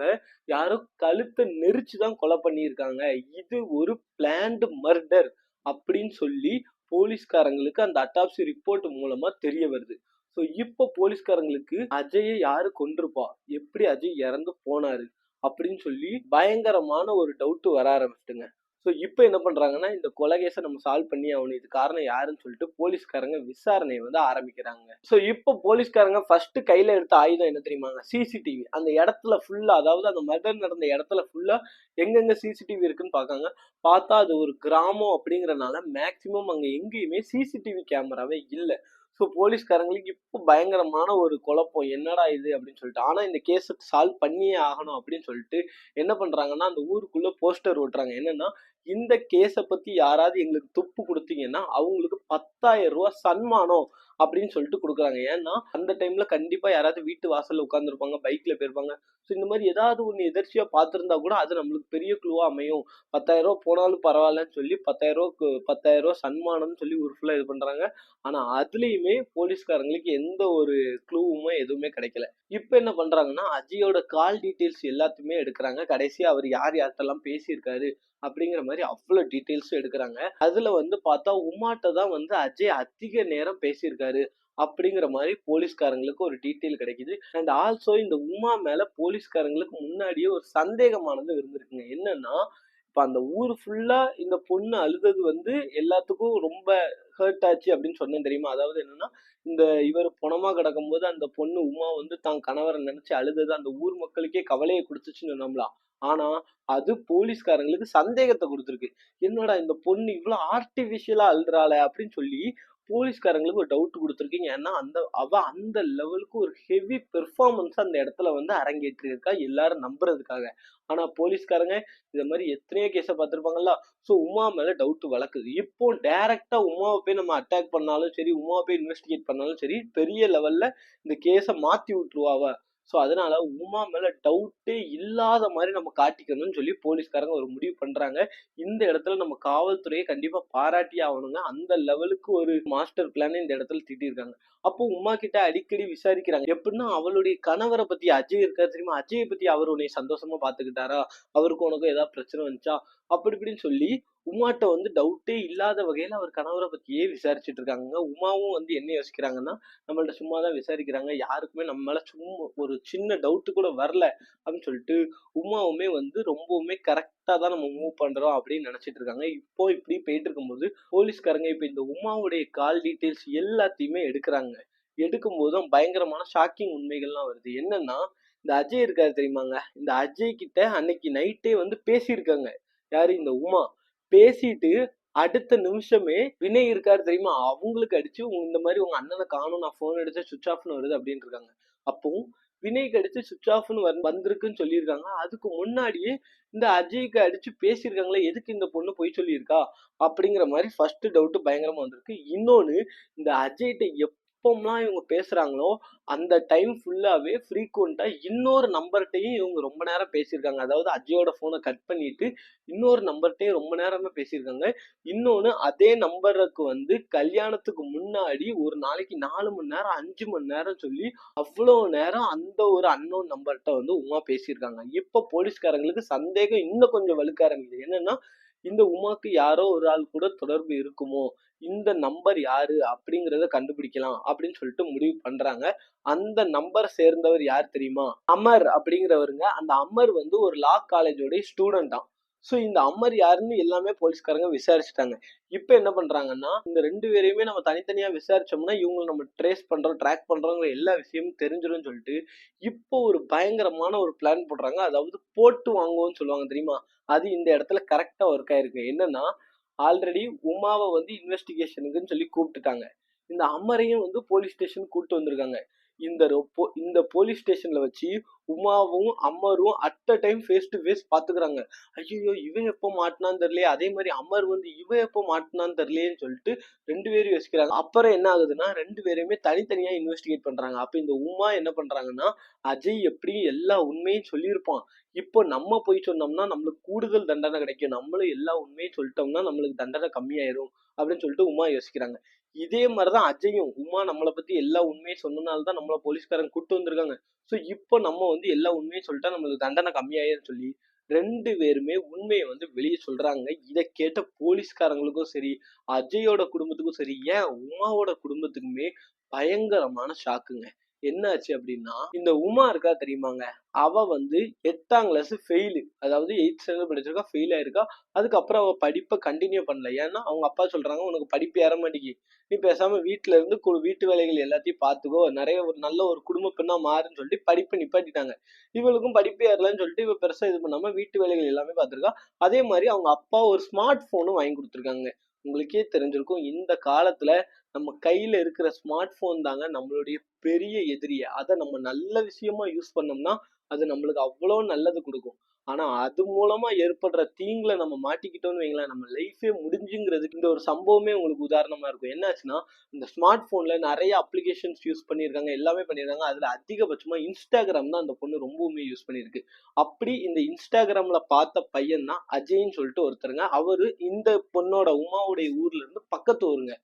யாரோ கழுத்தை நெரிச்சுதான் கொலை பண்ணியிருக்காங்க. இது ஒரு பிளான்டு மர்டர் அப்படின்னு சொல்லி போலீஸ்காரங்களுக்கு அந்த அட்டாப்சி ரிப்போர்ட் மூலமா தெரிய வருது. ஸோ இப்போ போலீஸ்காரங்களுக்கு அஜயை யாரு கொண்டிருப்பா, எப்படி அஜய் இறந்து போனாரு அப்படின்னு சொல்லி பயங்கரமான ஒரு டவுட் வர ஆரம்பிச்சுட்டுங்க. ஸோ இப்போ என்ன பண்றாங்கன்னா, இந்த கொலை கேஸை நம்ம சால்வ் பண்ணி ஆகணும், இது காரணம் யாருன்னு சொல்லிட்டு போலீஸ்காரங்க விசாரணையை வந்து ஆரம்பிக்கிறாங்க. ஸோ இப்போ போலீஸ்காரங்க ஃபர்ஸ்ட் கையில எடுத்த ஆயுதம் என்ன தெரியுமாங்க, சிசிடிவி. அந்த இடத்துல ஃபுல்லா, அதாவது அந்த மர்டர் நடந்த இடத்துல ஃபுல்லா எங்கெங்க சிசிடிவி இருக்குன்னு பார்க்காங்க. பார்த்தா அது ஒரு கிராமம் அப்படிங்கறனால மேக்சிமம் அங்க எங்கேயுமே சிசிடிவி கேமராவே இல்லை. ஸோ போலீஸ்காரங்களுக்கு இப்போ பயங்கரமான ஒரு குழப்பம், என்னடா இது அப்படின்னு சொல்லிட்டு. ஆனா இந்த கேஸை சால்வ் பண்ணியே ஆகணும் அப்படின்னு சொல்லிட்டு என்ன பண்றாங்கன்னா, அந்த ஊருக்குள்ள போஸ்டர் ஓட்டுறாங்க. என்னன்னா, இந்த கேஸை பத்தி யாராவது எங்களுக்கு துப்பு கொடுத்தீங்கன்னா அவங்களுக்கு 10,000 ரூபாய் சன்மானம் அப்படின்னு சொல்லிட்டு கொடுக்குறாங்க. ஏன்னா அந்த டைம்ல கண்டிப்பா யாராவது வீட்டு வாசல்ல உட்கார்ந்துருப்பாங்க, பைக்ல போயிருப்பாங்க. ஸோ இந்த மாதிரி ஏதாவது ஒண்ணு எதர்ச்சியா பார்த்திருந்தா கூட அது நம்மளுக்கு பெரிய க்ளூவா அமையும். 10,000 ரூபாய் போனாலும் பரவாயில்லன்னு சொல்லி 10,000 ரூபாய் சன்மானம்னு சொல்லி ஊர் ஃபுல்லா இது பண்றாங்க. ஆனா அதுலயுமே போலீஸ்காரங்களுக்கு எந்த ஒரு க்ளூவுமே எதுவுமே கிடைக்கல. இப்ப என்ன பண்றாங்கன்னா, அஜயோட கால் டீடைல்ஸ் எல்லாத்தையுமே எடுக்கிறாங்க. கடைசியா அவர் யார் யார்கிட்டலாம் பேசியிருக்காரு அப்படிங்கிற மாதிரி அவ்வளவு டீடைல்ஸும் எடுக்கிறாங்க. அதுல வந்து பார்த்தா உமாட்ட தான் வந்து அஜய் அதிக நேரம் பேசியிருக்காரு அப்படிங்கிற மாதிரி போலீஸ்காரங்களுக்கு ஒரு டீட்டெயில் கிடைக்குது. அண்ட் ஆல்சோ இந்த உமா மேல போலீஸ்காரங்களுக்கு முன்னாடியே ஒரு சந்தேகமானது இருந்திருக்குங்க. என்னன்னா, இப்ப அந்த ஊர் ஃபுல்லா இந்த பொண்ணு அழுதது வந்து எல்லாத்துக்கும் ரொம்ப ஹர்ட் ஆச்சு அப்படின்னு சொன்னேன் தெரியுமா. அதாவது என்னன்னா, இந்த இவர் பொணமா கிடக்கும்போது அந்த பொண்ணு உமா வந்து தான் கணவரை நினைச்சு அழுதது அந்த ஊர் மக்களுக்கே கவலையை கொடுத்துச்சுன்னு சொன்னோம்லாம். ஆனா அது போலீஸ்காரங்களுக்கு சந்தேகத்தை கொடுத்துருக்கு. என்னடா இந்த பொண்ணு இவ்வளவு ஆர்டிபிஷியலா அழுறாளே அப்படின்னு சொல்லி போலீஸ்காரங்களுக்கு ஒரு டவுட் கொடுத்துருக்கீங்க. ஏன்னா அந்த லெவலுக்கு ஒரு ஹெவி பெர்ஃபார்மன்ஸ் அந்த இடத்துல வந்து அரங்கேற்றி இருக்கா எல்லாரும் நம்புறதுக்காக. ஆனா போலீஸ்காரங்க இந்த மாதிரி எத்தனையோ கேஸை பார்த்திருப்பாங்கல்ல. ஸோ உமா மேல டவுட் வளர்க்குது. இப்போ டைரக்டா உமாவை போய் நம்ம அட்டாக் பண்ணாலும் சரி, உமாவை போய் இன்வெஸ்டிகேட் பண்ணாலும் சரி, பெரிய லெவல்ல இந்த கேஸை மாத்தி விட்டுருவாவ. ஸோ அதனால உமா மேல டவுட்டே இல்லாத மாதிரி நம்ம காட்டிக்கணும்னு சொல்லி போலீஸ்காரங்க ஒரு முடிவு பண்றாங்க. இந்த இடத்துல நம்ம காவல்துறையை கண்டிப்பா பாராட்டி ஆகணுங்க. அந்த லெவலுக்கு ஒரு மாஸ்டர் பிளான் இந்த இடத்துல தீட்டியிருக்காங்க. அப்போ உமா கிட்ட அடிக்கடி விசாரிக்கிறாங்க. எப்படின்னா அவளுடைய கணவரை பத்தி அஜய் இருக்காரு தெரியுமா, அஜயை பத்தி அவர் உன்னை சந்தோஷமா பாத்துக்கிட்டாரா, அவருக்கு உனக்கும் ஏதாவது பிரச்சனை வந்துச்சா அப்படி இப்படின்னு சொல்லி உமாட்ட வந்து டவுட்டே இல்லாத வகையில அவர் கணவரை பத்தியே விசாரிச்சுட்டு இருக்காங்க. உமாவும் வந்து என்ன யோசிக்கிறாங்கன்னா, நம்மள்ட்ட சும்மா தான் விசாரிக்கிறாங்க, யாருக்குமே நம்ம மேல சும்மா ஒரு சின்ன டவுட் கூட வரல அப்படின்னு சொல்லிட்டு உமாவுமே வந்து ரொம்பவுமே கரெக்டா தான் நம்ம மூவ் பண்றோம் அப்படின்னு நினைச்சிட்டு இருக்காங்க. இப்போ இப்படி போயிட்டு இருக்கும்போது போலீஸ்காரங்க இப்ப இந்த உமாவுடைய கால் டீட்டெயில்ஸ் எல்லாத்தையுமே எடுக்கிறாங்க. எடுக்கும் போதும் பயங்கரமான ஷாக்கிங் உண்மைகள்லாம் வருது. என்னன்னா, இந்த அஜய் இருக்காரு தெரியுமாங்க, இந்த அஜய் கிட்ட அன்னைக்கு நைட்டே வந்து பேசியிருக்காங்க. யாரு, இந்த உமா. பேசிட்டு அடுத்த நிமிஷமே வினய் இருக்காரு தெரியுமா, அவங்களுக்கு அடிச்சு இந்த மாதிரி உங்க அண்ணனை காணும், நான் போன் அடிச்சா சுவிச் ஆஃப்னு வருது அப்படின்னு இருக்காங்க. அப்போ வினய்க்கு அடிச்சு சுவிச் ஆஃப்னு வந்திருக்குன்னு சொல்லியிருக்காங்க. அதுக்கு முன்னாடியே இந்த அஜய்க்கு அடிச்சு பேசியிருக்காங்களே, எதுக்கு இந்த பொண்ணு பொய் சொல்லியிருக்கா அப்படிங்கிற மாதிரி ஃபர்ஸ்ட் டவுட் பயங்கரமா வந்திருக்கு. இன்னொன்னு, இந்த அஜய்கிட்ட எப்போம்லாம் இவங்க பேசுறாங்களோ அந்த டைம் ஃபுல்லாவே ஃப்ரீக்வெண்டா இன்னொரு நம்பர்கிட்டையும் இவங்க ரொம்ப நேரம் பேசியிருக்காங்க. அதாவது அஜயோட போனை கட் பண்ணிட்டு இன்னொரு நம்பர்கிட்டையும் ரொம்ப நேரமா பேசியிருக்காங்க. இன்னொன்னு, அதே நம்பருக்கு வந்து கல்யாணத்துக்கு முன்னாடி ஒரு நாளைக்கு 4 மணி நேரம் 5 மணி நேரம் சொல்லி அவ்வளவு நேரம் அந்த ஒரு அன்னோன் நம்பர்கிட்ட வந்து உமா பேசியிருக்காங்க. இப்ப போலீஸ்காரங்களுக்கு சந்தேகம் இன்னும் கொஞ்சம் வலுக்க ஆரம்பிக்குது. என்னன்னா, இந்த உமாக்கு யாரோ ஒரு ஆள் கூட தொடர்பு இருக்குமோ, இந்த நம்பர் யாரு அப்படிங்கறத கண்டுபிடிக்கலாம் அப்படின்னு சொல்லிட்டு முடிவு பண்றாங்க. அந்த நம்பர் சேர்ந்தவர் யார் தெரியுமா, அமர் அப்படிங்கிறவருங்க. அந்த அமர் வந்து ஒரு லா காலேஜோட ஸ்டூடெண்டா. ஸோ இந்த அமர் யாருன்னு எல்லாமே போலீஸ்காரங்க விசாரிச்சுட்டாங்க. இப்ப என்ன பண்றாங்கன்னா, இந்த 2 பேரையுமே நம்ம தனித்தனியா விசாரிச்சோம்னா இவங்களை நம்ம ட்ரேஸ் பண்றோம், ட்ராக் பண்றோங்கிற எல்லா விஷயமும் தெரிஞ்சிரும்னு சொல்லிட்டு இப்போ ஒரு பயங்கரமான ஒரு பிளான் போடுறாங்க. அதாவது போட்டு வாங்குவோம்னு சொல்லுவாங்க தெரியுமா, அது இந்த இடத்துல கரெக்டா ஒர்க் ஆயிருக்கு. என்னன்னா, ஆல்ரெடி உமாவை வந்து இன்வெஸ்டிகேஷனுக்குன்னு சொல்லி கூப்பிட்டுட்டாங்க. இந்த அமரையும் வந்து போலீஸ் ஸ்டேஷன் கூப்பிட்டு வந்திருக்காங்க. இந்த போலீஸ் ஸ்டேஷன்ல வச்சு உமாவும் அமரும் at a time face to face பாத்துக்கிறாங்க. ஐயோ, இவன் எப்போ மாட்டினான்னு தெரியலையே, அதே மாதிரி அமர் வந்து இவன் எப்போ மாட்டினான்னு தெரியலையேன்னு சொல்லிட்டு 2 பேரும் யோசிக்கிறாங்க. அப்புறம் என்ன ஆகுதுன்னா, 2 பேருமே தனித்தனியா இன்வெஸ்டிகேட் பண்றாங்க. அப்ப இந்த உமா என்ன பண்றாங்கன்னா, அஜய் எப்படியும் எல்லா உண்மையும் சொல்லியிருப்பான், இப்போ நம்ம போய் சொன்னோம்னா நம்மளுக்கு கூடுதல் தண்டனை கிடைக்கும், நம்மளும் எல்லா உண்மையும் சொல்லிட்டோம்னா நம்மளுக்கு தண்டனை கம்மியாயிரும் அப்படின்னு சொல்லிட்டு உமா யோசிக்கிறாங்க. இதே மாதிரிதான் அஜயும், உமா நம்மளை பத்தி எல்லா உண்மையும் சொன்னனால்தான் நம்மள போலீஸ்காரங்க கூட்டு வந்திருக்காங்க, சோ இப்போ நம்ம வந்து எல்லா உண்மையும் சொல்லிட்டா நம்மளுக்கு தண்டனை கம்மியாயிருன்னு சொல்லி 2 பேருமே உண்மையை வந்து வெளியே சொல்றாங்க. இதை கேட்ட போலீஸ்காரங்களுக்கும் சரி, அஜயோட குடும்பத்துக்கும் சரி, ஏன் உமாவோட குடும்பத்துக்குமே பயங்கரமான ஷாக்குங்க. என்னாச்சு அப்படின்னா, இந்த உமா இருக்கா தெரியுமாங்க, அவ வந்து 8ஆம் கிளாஸ் ஃபெயிலு, அதாவது 8th ஸ்டாண்டர்ட் படிச்சிருக்கா, ஃபெயில் ஆயிருக்கா. அதுக்கப்புறம் அவ படிப்பை கண்டினியூ பண்ணல. ஏன்னா அவங்க அப்பா சொல்றாங்க, உனக்கு படிப்பு ஏற மாட்டேங்கி, நீ பேசாம வீட்டுல இருந்து வீட்டு வேலைகள் எல்லாத்தையும் பார்த்துக்கோ, நிறைய ஒரு நல்ல ஒரு குடும்ப பெண்ணா மாறுன்னு சொல்லிட்டு படிப்பை நிப்பாட்டிட்டாங்க. இவளுக்கும் படிப்பு ஏறலன்னு சொல்லிட்டு இவ பெருசா இது பண்ணாம வீட்டு வேலைகள் எல்லாமே பார்த்துருக்கா. அதே மாதிரி அவங்க அப்பா ஒரு ஸ்மார்ட் போனும் வாங்கி கொடுத்துருக்காங்க. உங்களுக்கே தெரிஞ்சிருக்கும், இந்த காலத்துல நம்ம கையில இருக்கிற ஸ்மார்ட் போன் தாங்க நம்மளுடைய பெரிய எதிரியை. அதை நம்ம நல்ல விஷயமா யூஸ் பண்ணோம்னா அது நம்மளுக்கு அவ்வளவு நல்லது கொடுக்கும். ஆனா அது மூலமா ஏற்படுற தீங்குல நம்ம மாட்டிக்கிட்டோம்னு வைங்களேன், நம்ம லைஃபே முடிஞ்சுங்கிறதுக்கு இந்த ஒரு சம்பவமே உங்களுக்கு உதாரணமா இருக்கும். என்னாச்சுன்னா, இந்த ஸ்மார்ட் போன்ல நிறைய அப்ளிகேஷன்ஸ் யூஸ் பண்ணியிருக்காங்க, எல்லாமே பண்ணியிருக்காங்க. அதுல அதிகபட்சமா இன்ஸ்டாகிராம் தான் அந்த பொண்ணு ரொம்பவுமே யூஸ் பண்ணியிருக்கு. அப்படி இந்த இன்ஸ்டாகிராம்ல பார்த்த பையன் தான் அஜய்ன்னு சொல்லிட்டு ஒருத்தருங்க. அவரு இந்த பொண்ணோட உமாவுடைய ஊர்ல இருந்து பக்கத்து ஊருங்க.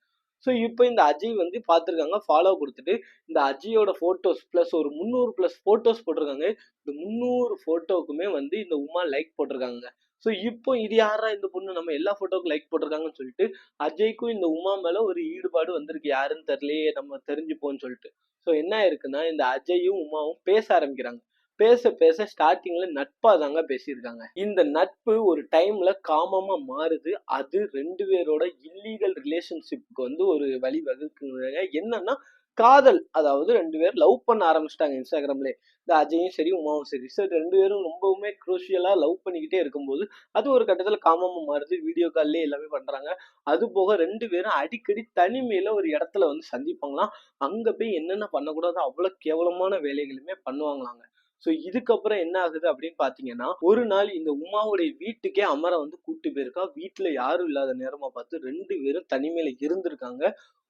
ஸோ இப்போ இந்த அஜய் வந்து பார்த்துருக்காங்க, ஃபாலோ கொடுத்துட்டு இந்த அஜயோட ஃபோட்டோஸ் ப்ளஸ் ஒரு 300 ப்ளஸ் ஃபோட்டோஸ் போட்டிருக்காங்க. இந்த 300 ஃபோட்டோவுக்குமே வந்து இந்த உமா லைக் போட்டிருக்காங்க. ஸோ இப்போ இது யாரா இந்த பொண்ணு நம்ம எல்லா ஃபோட்டோவுக்கும் லைக் போட்டிருக்காங்கன்னு சொல்லிட்டு அஜய்க்கும் இந்த உமா மேல ஒரு ஈடுபாடு வந்திருக்கு, யாருன்னு தெரியலையே, நம்ம தெரிஞ்சுப்போம்னு சொல்லிட்டு. ஸோ என்ன ஆயிருக்குன்னா, இந்த அஜயும் உமாவும் பேச ஆரம்பிக்கிறாங்க. பேச பேச ஸ்டார்டிங்ல நட்பா தாங்க பேசியிருக்காங்க. இந்த நட்பு ஒரு டைம்ல காமமா மாறுது. அது 2 பேரோட இல்லீகல் ரிலேஷன்ஷிப்க்கு வந்து ஒரு வழி வகுக்குங்க. என்னன்னா, காதல். அதாவது 2 பேரும் லவ் பண்ண ஆரம்பிச்சிட்டாங்க இன்ஸ்டாகிராம்ல. இந்த அஜயும் சரி, உமாவும் சரி. ஸோ 2 பேரும் ரொம்பவுமே குரூஷியலா லவ் பண்ணிக்கிட்டே இருக்கும்போது அது ஒரு கட்டத்துல காமமா மாறுது. வீடியோ கால்லே எல்லாமே பண்றாங்க. அது போக 2 பேரும் அடிக்கடி தனிமையில ஒரு இடத்துல வந்து சந்திப்பாங்களாம். அங்க போய் என்னென்ன பண்ணக்கூடாதோ அவ்வளவு கேவலமான வேலைகளுமே பண்ணுவாங்களாங்க. ஸோ இதுக்கப்புறம் என்ன ஆகுது அப்படின்னு பாத்தீங்கன்னா, ஒரு நாள் இந்த உமாவுடைய வீட்டுக்கே அமரை வந்து கூட்டு போயிருக்கா. வீட்டுல யாரும் இல்லாத நேரமா பார்த்து 2 பேரும் தனிமையில இருந்திருக்காங்க.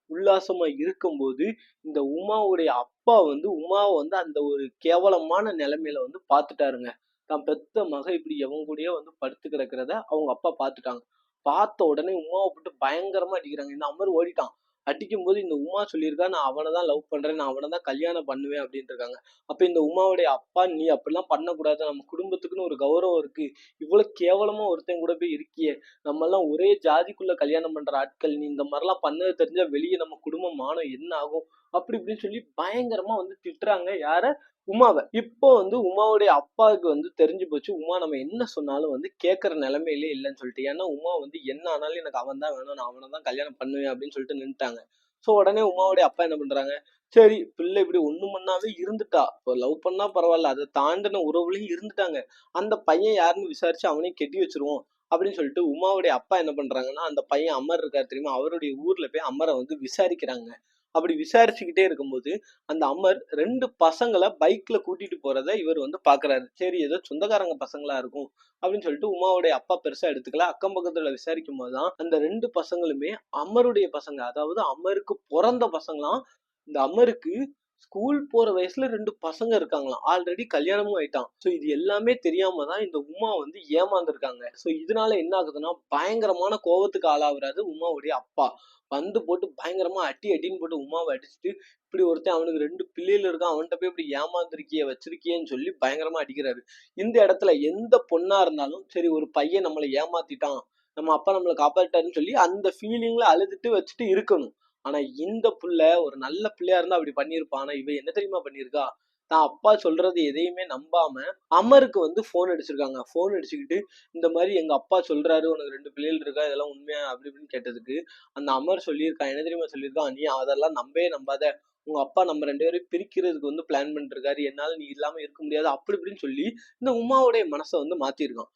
உல்லாசமா இருக்கும்போது இந்த உமாவுடைய அப்பா வந்து உமாவை வந்து அந்த ஒரு கேவலமான நிலைமையில வந்து பார்த்துட்டாருங்க. தான் பெத்த மக இப்படி எவன் கூடயோ வந்து படுத்து கிடக்கிறத அவங்க அப்பா பார்த்துட்டாங்க. பார்த்த உடனே உமாவை போட்டு பயங்கரமா அடிக்கிறாங்க. இந்த அமர் ஓடிட்டான். அடிக்கும்போது இந்த உமா சொல்லியிருக்கா, நான் அவனை தான் லவ் பண்றேன், நான் அவனை தான் கல்யாணம் பண்ணுவேன் அப்படின்னு இருக்காங்க. அப்ப இந்த உமாவுடைய அப்பா, நீ அப்படிலாம் பண்ணக்கூடாது, நம்ம குடும்பத்துக்குன்னு ஒரு கௌரவம் இருக்கு, இவ்வளவு கேவலமா ஒருத்தன் கூட போய் இருக்கியே, நம்ம எல்லாம் ஒரே ஜாதிக்குள்ள கல்யாணம் பண்ற ஆட்கள், நீ இந்த மாதிரிலாம் பண்ணது தெரிஞ்சா வெளியே நம்ம குடும்பம் மானம் என்ன ஆகும், அப்படி இப்படின்னு சொல்லி பயங்கரமா வந்து திட்டுறாங்க. யார? உமாவை. இப்போ வந்து உமாவுடைய அப்பாவுக்கு வந்து தெரிஞ்சு போச்சு, உமா நம்ம என்ன சொன்னாலும் வந்து கேட்கற நிலைமையிலே இல்லைன்னு சொல்லிட்டு. ஏன்னா உமா வந்து என்ன ஆனாலும் எனக்கு அவன் தான் வேணும், நான் அவனை தான் கல்யாணம் பண்ணுவேன் அப்படின்னு சொல்லிட்டு நின்னுட்டாங்க. சோ உடனே உமாவுடைய அப்பா என்ன பண்றாங்க, சரி பிள்ளை இப்படி ஒண்ணு மண்ணாவே இருந்துட்டா, இப்போ லவ் பண்ணா பரவாயில்ல, அதை தாண்டின உறவுலையும் இருந்துட்டாங்க, அந்த பையன் யாருன்னு விசாரிச்சு அவனையும் கெட்டி வச்சிருவோம் அப்படின்னு சொல்லிட்டு உமாவுடைய அப்பா என்ன பண்றாங்கன்னா, அந்த பையன் அமர் இருக்காரு தெரியுமா, அவருடைய ஊர்ல போய் அமரை வந்து விசாரிக்கிறாங்க. அப்படி விசாரிச்சுக்கிட்டே இருக்கும்போது அந்த அமர் 2 பசங்களை பைக்ல கூட்டிட்டு போறத இவர் வந்து பாக்குறாரு. சரி ஏதோ சொந்தக்காரங்க பசங்களா இருக்கும் அப்படின்னு சொல்லிட்டு உமாவுடைய அப்பா பெருசா எடுத்துக்கல. அக்கம் பக்கத்துல விசாரிக்கும் போதுதான் அந்த 2 பசங்களுமே அமருடைய பசங்க. அதாவது அமருக்கு பிறந்த பசங்களாம். இந்த அமருக்கு ஸ்கூல் போற வயசுல 2 பசங்க இருக்காங்களாம். ஆல்ரெடி கல்யாணமும் ஆயிட்டான். சோ இது எல்லாமே தெரியாம தான் இந்த உமா வந்து ஏமாந்துருக்காங்க. சோ இதனால என்ன ஆகுதுன்னா, பயங்கரமான கோவத்துக்கு ஆளாகுறாரு உமாவுடைய அப்பா. வந்து போட்டு பயங்கரமா அடி அடின்னு போட்டு உமாவை அடிச்சுட்டு, இப்படி ஒருத்தன் அவனுக்கு 2 பிள்ளைகள் இருக்கான், அவன்கிட்ட போய் இப்படி ஏமாந்துருக்கியே வச்சிருக்கியேன்னு சொல்லி பயங்கரமா அடிக்கிறாரு. இந்த இடத்துல எந்த பொண்ணா இருந்தாலும் சரி, ஒரு பையன் நம்மளை ஏமாத்திட்டான், நம்ம அப்பா நம்மளை காப்பாற்றிட்டாருன்னு சொல்லி அந்த ஃபீலிங்ல அழுதுட்டு வச்சுட்டு இருக்கணும். ஆனா இந்த புள்ள ஒரு நல்ல பிள்ளையா இருந்தா அப்படி பண்ணிருப்பான். ஆனா இவ என்ன தெரியுமா பண்ணிருக்கா, தான் அப்பா சொல்றது எதையுமே நம்பாம அமருக்கு வந்து போன் அடிச்சிருக்காங்க. போன் அடிச்சுக்கிட்டு, இந்த மாதிரி எங்க அப்பா சொல்றாரு உனக்கு 2 பிள்ளைகள் இருக்கா, இதெல்லாம் உண்மையா அப்படி இப்படின்னு கேட்டதுக்கு அந்த அமர் சொல்லியிருக்கான், என்ன தெரியுமா சொல்லியிருக்கான், நீ அதெல்லாம் நம்பவே நம்பாத, உங்க அப்பா நம்ம 2 பேரும் பிரிக்கிறதுக்கு வந்து பிளான் பண்ணிட்டு இருக்காரு, என்னால நீ இல்லாம இருக்க முடியாது அப்படி இப்படின்னு சொல்லி இந்த உமாவுடைய மனசை வந்து மாத்திருக்கான்.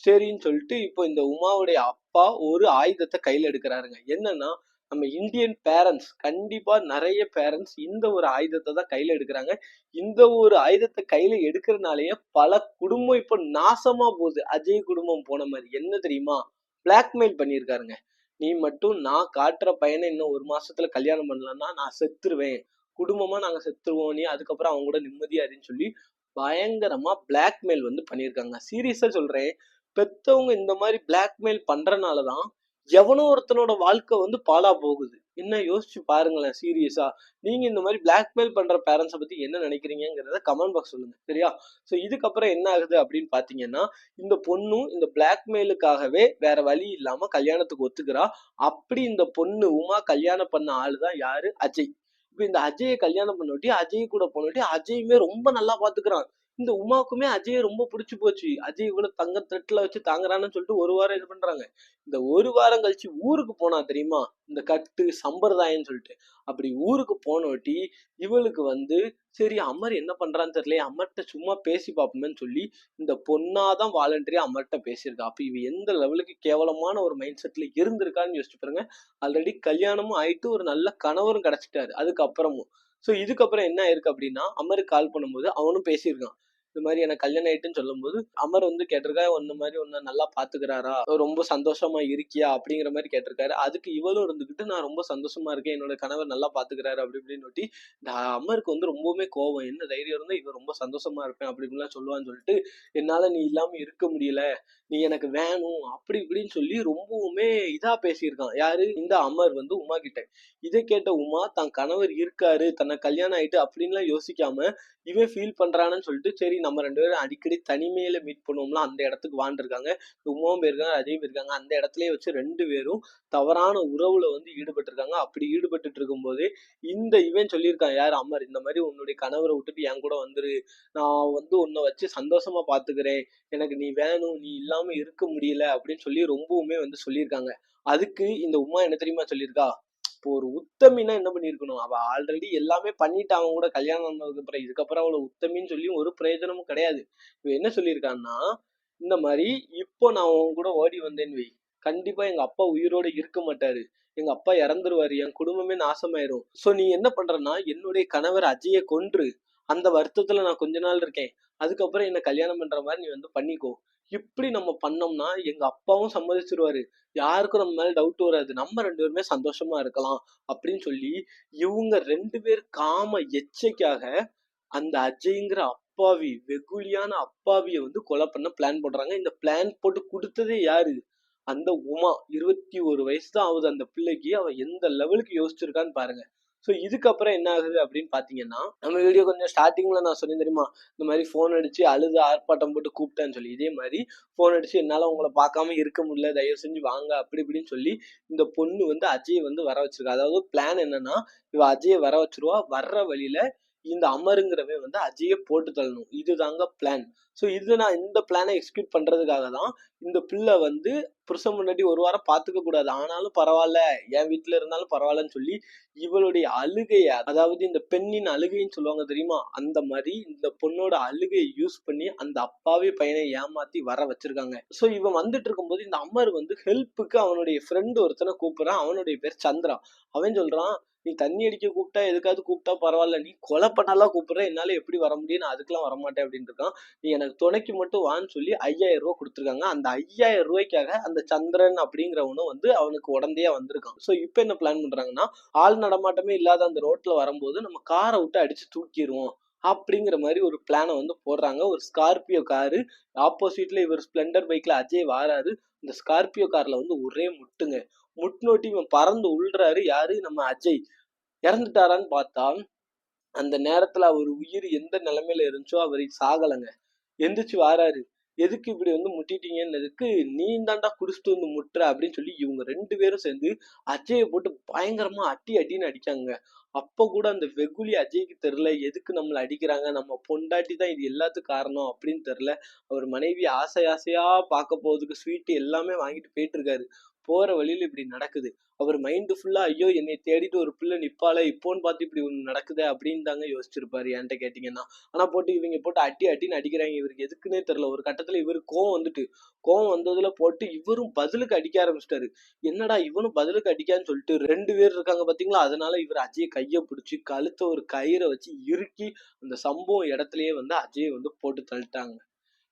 சரின்னு சொல்லிட்டு இப்போ இந்த உமாவுடைய அப்பா ஒரு ஆயுதத்தை கையில எடுக்கிறாருங்க. என்னன்னா, நம்ம இந்தியன் பேரண்ட்ஸ் கண்டிப்பா நிறைய பேரண்ட்ஸ் இந்த ஒரு ஆயுதத்தை தான் கையில எடுக்கிறாங்க. இந்த ஒரு ஆயுதத்தை கையில எடுக்கிறதுனாலயே பல குடும்பம் இப்ப நாசமா போகுது. அஜய் குடும்பம் போன மாதிரி. என்ன தெரியுமா, பிளாக்மெயில் பண்ணியிருக்காருங்க. நீ மட்டும் நான் காட்டுற பையனை இன்னும் 1 மாசத்துல கல்யாணம் பண்ணலன்னா நான் செத்துருவேன், குடும்பமா நாங்க செத்துருவோம், நீ அதுக்கப்புறம் அவங்க கூட நிம்மதியா இருன்னு சொல்லி பயங்கரமா பிளாக்மெயில் வந்து பண்ணியிருக்காங்க. சீரியஸா சொல்றேன், பெத்தவங்க இந்த மாதிரி பிளாக்மெயில் பண்றனாலதான் எவனோ ஒருத்தனோட வாழ்க்கை வந்து பாழா போகுது. என்ன யோசிச்சு பாருங்களேன் சீரியஸா. நீங்க இந்த மாதிரி பிளாக்மெயில் பண்ற பேரண்ட்ஸை பத்தி என்ன நினைக்கிறீங்கிறத கமெண்ட் பாக்ஸ் சொல்லுங்க, சரியா? சோ இதுக்கப்புறம் என்ன ஆகுது அப்படின்னு பாத்தீங்கன்னா, இந்த பொண்ணும் இந்த பிளாக்மெயிலுக்காகவே வேற வழி இல்லாம கல்யாணத்துக்கு ஒத்துக்கிறா. அப்படி இந்த பொண்ணு உமா கல்யாணம் பண்ண ஆளுதான் யாரு, அஜய். இப்ப இந்த அஜயை கல்யாணம் பண்ணொட்டி அஜய் கூட போனொட்டி அஜயுமே ரொம்ப நல்லா பாத்துக்கிறான். இந்த உமாக்குமே அஜயை ரொம்ப பிடிச்சு போச்சு. அஜய் இவ்வளவு தங்க தட்டுல வச்சு தாங்குறான்னு சொல்லிட்டு 1 வாரம் இது பண்றாங்க. இந்த 1 வாரம் கழிச்சு ஊருக்கு போனா தெரியுமா, இந்த கட்டு சம்பிரதாயம்னு சொல்லிட்டு. அப்படி ஊருக்கு போனோட்டி இவளுக்கு வந்து சரி அமர் என்ன பண்றான்னு தெரியல, அமர்கிட்ட சும்மா பேசி பார்ப்போமேன்னு சொல்லி இந்த பொண்ணாதான் வாலண்டரியா அமர்கிட்ட பேசியிருக்கா. அப்ப இவ எந்த லெவலுக்கு கேவலமான ஒரு மைண்ட் செட்ல இருந்திருக்கான்னு யோசிச்சு பாருங்க. ஆல்ரெடி கல்யாணமும் ஆயிட்டு ஒரு நல்ல கணவரும் கிடைச்சிட்டாரு அதுக்கப்புறமும். சோ இதுக்கப்புறம் என்ன ஆயிருக்கு அப்படின்னா, அமருக்கு கால் பண்ணும்போது அவனும் பேசியிருக்கான். இந்த மாதிரி எனக்கு கல்யாணம் ஆயிட்டுன்னு சொல்லும்போது அமர் வந்து கேட்டிருக்கா, உன்ன மாதிரி உன்னை நல்லா பாத்துக்கிறாரா, ரொம்ப சந்தோஷமா இருக்கியா அப்படிங்கிற மாதிரி கேட்டிருக்காரு. அதுக்கு இவளும் இருந்துகிட்டு நான் ரொம்ப சந்தோஷமா இருக்கேன், என்னோட கணவர் நல்லா பாத்துக்கிறாரு அப்படி இப்படின்னு ஒட்டி இந்த அமருக்கு வந்து ரொம்பவுமே கோவம். என்ன தைரியம் இருந்தா இவன் ரொம்ப சந்தோஷமா இருப்பேன் அப்படி இப்படிலாம் சொல்லுவான்னு சொல்லிட்டு, என்னால நீ இல்லாம இருக்க முடியல, நீ எனக்கு வேணும் அப்படி இப்படின்னு சொல்லி ரொம்பவுமே இதா பேசியிருக்கான். யாரு, இந்த அமர் வந்து உமா கிட்ட. இதை கேட்ட உமா தன் கணவர் இருக்காரு, தன்னை கல்யாணம் ஆயிட்டு அப்படின்லாம் யோசிக்காம இவன் ஃபீல் பண்றான்னு சொல்லிட்டு, சரி நம்ம 2 பேரும் அடிக்கடி தனிமையில மீட் பண்ணுவோம்ல அந்த இடத்துக்கு வாண்டிருக்காங்க. உமாவும் போயிருக்காங்க, அஜயும் போயிருக்காங்க. அந்த இடத்துலயே வச்சு 2 பேரும் தவறான உறவுல வந்து ஈடுபட்டிருக்காங்க. அப்படி ஈடுபட்டுட்டு இருக்கும்போது இந்த இவன் சொல்லியிருக்கான், யார், அமர், இந்த மாதிரி உன்னுடைய கணவரை விட்டுட்டு என் கூட வந்துரு, நான் வந்து உன்னை வச்சு சந்தோஷமா பாத்துக்கிறேன், எனக்கு நீ வேணும், நீ இல்லாம இருக்க முடியல அப்படின்னு சொல்லி ரொம்பவுமே வந்து சொல்லியிருக்காங்க. அதுக்கு இந்த உமா என்ன தெரியுமா சொல்லியிருக்கா, இப்போ ஒரு உத்தமின்னா என்ன பண்ணிருக்கணும், அவ ஆல்ரெடி எல்லாமே பண்ணிட்டு அவன் கூட கல்யாணம் ஆனதுக்கு அப்புறம் இதுக்கப்புறம் அவளை உத்தமின்னு சொல்லி ஒரு பிரயோஜனமும் கிடையாது. இவ என்ன சொல்லியிருக்கான்னா, இந்த மாதிரி இப்போ நான் உன் கூட ஓடி வந்தேன்னு வை, கண்டிப்பா எங்க அப்பா உயிரோட இருக்க மாட்டாரு, எங்க அப்பா இறந்துருவாரு, என் குடும்பமே நாசமாயிரும். சோ நீ என்ன பண்றன்னா, என்னுடைய கணவர் அஜயை கொன்று அந்த வருத்தத்துல நான் கொஞ்ச நாள் இருக்கேன், அதுக்கப்புறம் என்ன கல்யாணம் பண்ற மாதிரி நீ வந்து பண்ணிக்கோ, இப்படி நம்ம பண்ணோம்னா எங்க அப்பாவும் சம்மதிச்சிருவாரு. யாருக்கும் நம்ம மேல டவுட் வராது. நம்ம 2 பேருமே சந்தோஷமா இருக்கலாம் அப்படின்னு சொல்லி இவங்க 2 பேர் காம எச்சைக்காக அந்த அஜய்ங்கிற அப்பாவி, வெகுளியான அப்பாவிய வந்து கொலை பண்ண பிளான் போடுறாங்க. இந்த பிளான் போட்டு குடுத்ததே யாரு? அந்த உமா. 21 வயசு தான் ஆகுது அந்த பிள்ளைக்கு. அவ எந்த லெவலுக்கு யோசிச்சிருக்கான்னு பாருங்க. ஸோ இதுக்கப்புறம் என்ன ஆகுது அப்படின்னு பாத்தீங்கன்னா, நம்ம வீடியோ கொஞ்சம் ஸ்டார்டிங்ல நான் சொன்னேன் தெரியுமா? இந்த மாதிரி ஃபோன் அடிச்சு அழுது ஆர்ப்பாட்டம் போட்டு கூப்பிட்டேன்னு சொல்லி. இதே மாதிரி ஃபோன் அடிச்சு என்னால உங்களை பார்க்காம இருக்க முடியல. தயவு செஞ்சு வாங்க அப்படி இப்படின்னு சொல்லி இந்த பொண்ணு வந்து அஜயை வந்து வர வச்சிருக்கா. அதாவது பிளான் என்னன்னா, இவ அஜயை வர வச்சிருவா. வர்ற வழியில இந்த அமருங்கிறவன் வந்து அஜயை போட்டு தள்ளணும். இதுதாங்க பிளான். ஸோ இது நான் இந்த பிளானை எக்ஸிக்யூட் பண்றதுக்காக தான் இந்த பிள்ளை வந்து புருஷன் முன்னாடி ஒரு வாரம் பார்த்துக்க கூடாது. ஆனாலும் பரவாயில்ல, என் வீட்டுல இருந்தாலும் பரவாயில்லன்னு சொல்லி இவளுடைய அழுகைய, அதாவது இந்த பெண்ணின் அழுகைன்னு சொல்லுவாங்க தெரியுமா? அந்த மாதிரி இந்த பொண்ணோட அழுகையை யூஸ் பண்ணி அந்த அப்பாவி பையனை ஏமாத்தி வர வச்சிருக்காங்க. ஸோ இவன் வந்துட்டு இருக்கும்போது இந்த அமர் வந்து ஹெல்ப்புக்கு அவனுடைய ஃப்ரெண்டு ஒருத்தனை கூப்பிடுறான். அவனுடைய பேர் சந்திரா. அவன் சொல்றான், நீ தண்ணி அடிக்க கூப்பிட்டா எதுக்காவது கூப்பிட்டா பரவாயில்ல, நீ கொலை பண்ணலாம் கூப்பிடுற, என்னால எப்படி வர முடியும், நான் அதுக்கெல்லாம் வரமாட்டேன் அப்படின்னு இருக்கான். நீ எனக்கு துணைக்கு மட்டும் வான்னு சொல்லி 5000 ரூபாய் கொடுத்துருக்காங்க. அந்த 5000 ரூபாய்க்காக அந்த சந்திரன் அப்படிங்கிறவனும் வந்து அவனுக்கு உடந்தையா வந்திருக்கான். ஸோ இப்போ என்ன பிளான் பண்றாங்கன்னா, ஆள் நடமாட்டமே இல்லாத அந்த ரோட்ல வரும்போது நம்ம காரை விட்டு அடிச்சு தூக்கிடுவோம் அப்படிங்கிற மாதிரி ஒரு பிளானை வந்து போடுறாங்க. ஒரு ஸ்கார்பியோ காரு, ஆப்போசிட்ல இவர் ஸ்பிளெண்டர் பைக்ல அஜய் வாராரு. இந்த ஸ்கார்பியோ கார்ல வந்து ஒரே முட்டுங்க. முட்னோட்டி இவன் பறந்து உள்றாரு. யாரு? நம்ம அஜய். இறந்துட்டாரான்னு பார்த்தா அந்த நேரத்துல அவர் உயிர் எந்த நிலைமையில இருந்துச்சோ அவர் சாகலைங்க. எந்திரிச்சு வாராரு. எதுக்கு இப்படி வந்து முட்டிட்டீங்கன்னதுக்கு, நீ தாண்டா குடிச்சிட்டு வந்து முட்டுற அப்படின்னு சொல்லி இவங்க 2 பேரும் சேர்ந்து அஜயை போட்டு பயங்கரமா அடி அடின்னு அடிக்காங்க. அப்ப கூட அந்த வெகுளி அஜய்க்கு தெரியல எதுக்கு நம்மளை அடிக்கிறாங்க, நம்ம பொண்டாட்டி தான் இது எல்லாத்துக்கும் காரணம் அப்படின்னு தெரியல. அவர் மனைவி ஆசை ஆசையா பார்க்க போறதுக்கு ஸ்வீட் எல்லாமே வாங்கிட்டு போயிட்டு இருக்காரு. போற வழியில இப்படி நடக்குது. அவர் மைண்டு ஃபுல்லா ஐயோ என்னை தேடிட்டு ஒரு பிள்ளை நிப்பால இப்போன்னு பார்த்து இப்படி ஒண்ணு நடக்குது அப்படின்னு தாங்க யோசிச்சிருப்பாரு என்கிட்ட கேட்டீங்கன்னா. ஆனா போட்டு இவங்க போட்டு அடி அடின்னு அடிக்கிறாங்க. இவருக்கு எதுக்குன்னே தெரியல. ஒரு கட்டத்துல இவருக்கு கோவம் வந்ததுல போட்டு இவரும் பதிலுக்கு அடிக்க ஆரம்பிச்சிட்டாரு. என்னடா இவனும் பதிலுக்கு அடிக்கான்னு சொல்லிட்டு 2 பேர் இருக்காங்க பாத்தீங்களா? அதனால இவர் அஜயை கைய பிடிச்சி கழுத்த ஒரு கயிறை வச்சு இறுக்கி அந்த சம்பவம் இடத்துலயே வந்து அஜயை வந்து போட்டு தள்ளிட்டாங்க.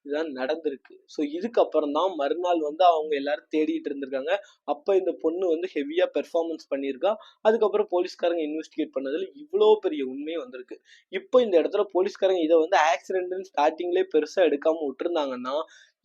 இதுதான் நடந்திருக்கு. ஸோ இதுக்கப்புறம் தான் மறுநாள் வந்து அவங்க எல்லாரும் தேடிட்டு இருந்திருக்காங்க. அப்ப இந்த பொண்ணு வந்து ஹெவியா பெர்ஃபார்மன்ஸ் பண்ணியிருக்கா. அதுக்கப்புறம் போலீஸ்காரங்க இன்வெஸ்டிகேட் பண்ணதுல இவ்வளோ பெரிய உண்மை வந்திருக்கு. இப்போ இந்த இடத்துல போலீஸ்காரங்க இதை வந்து ஆக்சிடென்ட்னு ஸ்டார்டிங்லேயே பெருசா எடுக்காம விட்டுருந்தாங்கன்னா,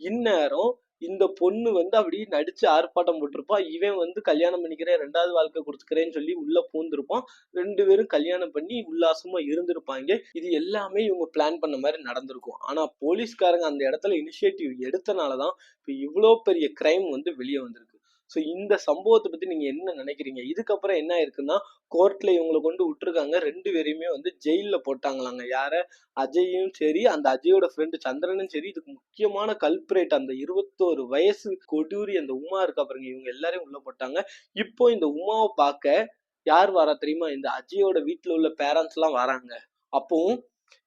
இந்நேரம் இந்த பொண்ணு வந்து அப்படியே நடிச்சு ஆர்ப்பாட்டம் போட்டிருப்பா. இவன் வந்து கல்யாணம் பண்ணிக்கிறேன், 2வது வாழ்க்கை கொடுத்துக்கிறேன்னு சொல்லி உள்ள பூந்திருப்பான். 2 பேரும் கல்யாணம் பண்ணி உல்லாசமா இருந்திருப்பாங்க. இது எல்லாமே இவங்க பிளான் பண்ண மாதிரி நடந்திருக்கும். ஆனா போலீஸ்காரங்க அந்த இடத்துல இனிஷியேட்டிவ் எடுத்தனாலதான் இப்ப இவ்வளோ பெரிய கிரைம் வந்து வெளியே வந்திருக்கு. ஸோ இந்த சம்பவத்தை பத்தி நீங்க என்ன நினைக்கிறீங்க? இதுக்கப்புறம் என்ன ஆயிருக்குன்னா, கோர்ட்ல இவங்களை கொண்டு விட்டுருக்காங்க. 2 பேரையுமே வந்து ஜெயில போட்டாங்களாங்க. யார? அஜயும் சரி, அந்த அஜயோட ஃப்ரெண்டு சந்திரனும் சரி. இதுக்கு முக்கியமான கல்பிரேட் அந்த 21 வயசு கொடூரி அந்த உமா இருக்கா பாருங்க, இவங்க எல்லாரையும் உள்ள போட்டாங்க. இப்போ இந்த உமாவை பார்க்க யார் வரா தெரியுமா? இந்த அஜயோட வீட்டுல உள்ள பேரண்ட்ஸ் எல்லாம் வராங்க. அப்பவும்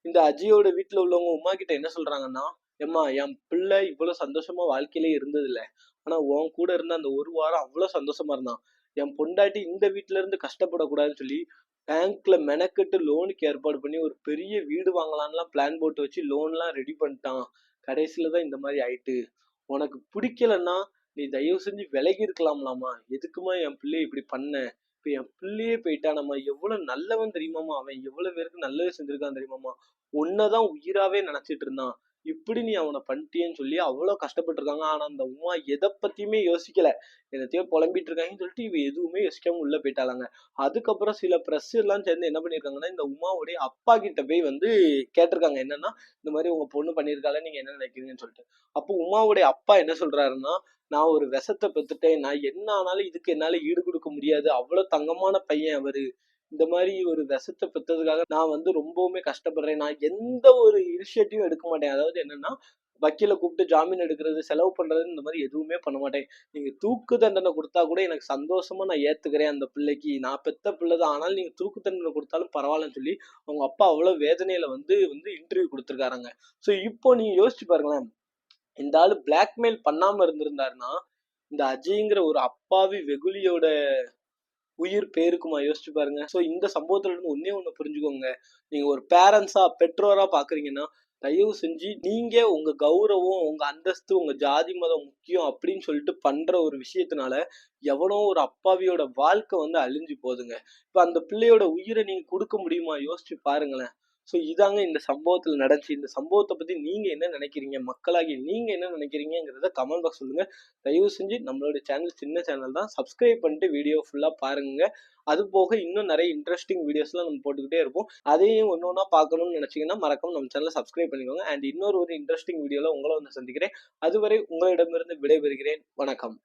இந்த அஜயோட வீட்டுல உள்ளவங்க உமா கிட்ட என்ன சொல்றாங்கன்னா, ஏம்மா என் பிள்ளை இவ்வளவு சந்தோஷமா வாழ்க்கையிலே இருந்தது இல்ல, ஆனா உன் கூட இருந்த அந்த ஒரு வாரம் அவ்வளவு சந்தோஷமா இருந்தான். என் பொண்டாட்டி இந்த வீட்டுல இருந்து கஷ்டப்படக்கூடாதுன்னு சொல்லி பேங்க்ல மெனக்கெட்டு லோனுக்கு ஏற்பாடு பண்ணி ஒரு பெரிய வீடு வாங்கலாம்லாம் பிளான் போட்டு வச்சு லோன்லாம் ரெடி பண்ணிட்டான். கடைசியில தான் இந்த மாதிரி ஆயிட்டு. உனக்கு பிடிக்கலன்னா நீ தயவு செஞ்சு விலகி இருக்கலாம்லாமா, எதுக்குமா என் பிள்ளைய இப்படி பண்ண? இப்ப என் பிள்ளையே போயிட்டானம்மா. எவ்வளவு நல்லவன் தெரியுமாமா, அவன் எவ்வளவு பேருக்கு நல்லது செஞ்சிருக்கான் தெரியுமாமா. உன்னதான் உயிராவே நினைச்சிட்டு இருந்தான், இப்படி நீ அவனை பண்ணிட்டியேன்னு சொல்லி அவ்வளவு கஷ்டப்பட்டு இருக்காங்க. ஆனா அந்த உமா எதை பத்தியுமே யோசிக்கல. என்னத்தையோ புலம்பிட்டு இருக்காங்கன்னு சொல்லிட்டு இவ எதுவுமே யோசிக்காம உள்ள போயிட்டாளாங்க. அதுக்கப்புறம் சில பிரஸ் எல்லாம் சேர்ந்து என்ன பண்ணிருக்காங்கன்னா, இந்த உமாவுடைய அப்பா கிட்ட போய் வந்து கேட்டிருக்காங்க. என்னன்னா, இந்த மாதிரி உங்க பொண்ணு பண்ணிருக்கால, நீங்க என்ன நினைக்கிறீங்கன்னு சொல்லிட்டு. அப்போ உமாவுடைய அப்பா என்ன சொல்றாருன்னா, நான் ஒரு விஷத்தை பெத்துட்டேன், நான் என்ன ஆனாலும் இதுக்கு என்னால ஈடு கொடுக்க முடியாது, அவ்வளவு தங்கமான பையன் அவரு, இந்த மாதிரி ஒரு விஷத்தை பெற்றதுக்காக நான் வந்து ரொம்பவுமே கஷ்டப்படுறேன், நான் எந்த ஒரு இனிஷியேட்டிவும் எடுக்க மாட்டேன். அதாவது என்னன்னா, வக்கீல கூப்பிட்டு ஜாமீன் எடுக்கிறது, செலவு பண்றது, இந்த மாதிரி எதுவுமே பண்ண மாட்டேன். நீங்க தூக்கு தண்டனை கொடுத்தா கூட எனக்கு சந்தோஷமா நான் ஏத்துக்கிறேன். அந்த பிள்ளைக்கு நான் பெத்த பிள்ளைதான், ஆனாலும் நீங்க தூக்கு தண்டனை கொடுத்தாலும் பரவாயில்லன்னு சொல்லி அவங்க அப்பா அவ்வளவு வேதனையில வந்து வந்து இன்டர்வியூ கொடுத்துருக்காருங்க. ஸோ இப்போ நீங்க யோசிச்சு பாருங்களேன், இந்த ஆளு பிளாக்மெயில் பண்ணாம இருந்திருந்தாருன்னா இந்த அஜய்ங்கிற ஒரு அப்பாவி வெகுளியோட உயிர் பேருக்குமா? யோசிச்சு பாருங்க. ஸோ இந்த சம்பவத்துல இருந்து ஒன்னே ஒண்ணு புரிஞ்சுக்கோங்க. நீங்க ஒரு பேரண்ட்ஸா பெற்றோரா பாக்குறீங்கன்னா, தயவு செஞ்சு நீங்க உங்க கௌரவம், உங்க அந்தஸ்து, உங்க ஜாதி மதம் முக்கியம் அப்படின்னு சொல்லிட்டு பண்ற ஒரு விஷயத்தினால எவனோ ஒரு அப்பாவியோட வாழ்க்கை வந்து அழிஞ்சு போகுதுங்க. இப்ப அந்த பிள்ளையோட உயிரை நீங்க கொடுக்க முடியுமா? யோசிச்சு பாருங்களேன். ஸோ இதாங்க இந்த சம்பவத்துல நடந்துச்சு. இந்த சம்பவத்தை பத்தி நீங்க என்ன நினைக்கிறீங்க? மக்களாகிய நீங்க என்ன நினைக்கிறீங்கிறத கமெண்ட் பாக்ஸ் சொல்லுங்க. தயவு செஞ்சு நம்மளோட சேனல் சின்ன சேனல் தான், சப்ஸ்கிரைப் பண்ணிட்டு வீடியோ ஃபுல்லா பாருங்க. அது போக இன்னும் நிறைய இன்ட்ரெஸ்டிங் வீடியோஸ்லாம் நம்ம போட்டுக்கிட்டே இருப்போம். அதையும் ஒன்று ஒன்றா பார்க்கணும்னு நினைச்சீங்கன்னா மறக்காம நம்ம சேனலை சப்ஸ்கிரைப் பண்ணிக்கோங்க. அண்ட் இன்னொரு இன்ட்ரெஸ்டிங் வீடியோல உங்களை வந்து சந்திக்கிறேன். அதுவரை உங்களிடமிருந்து விடைபெறுகிறேன். வணக்கம்.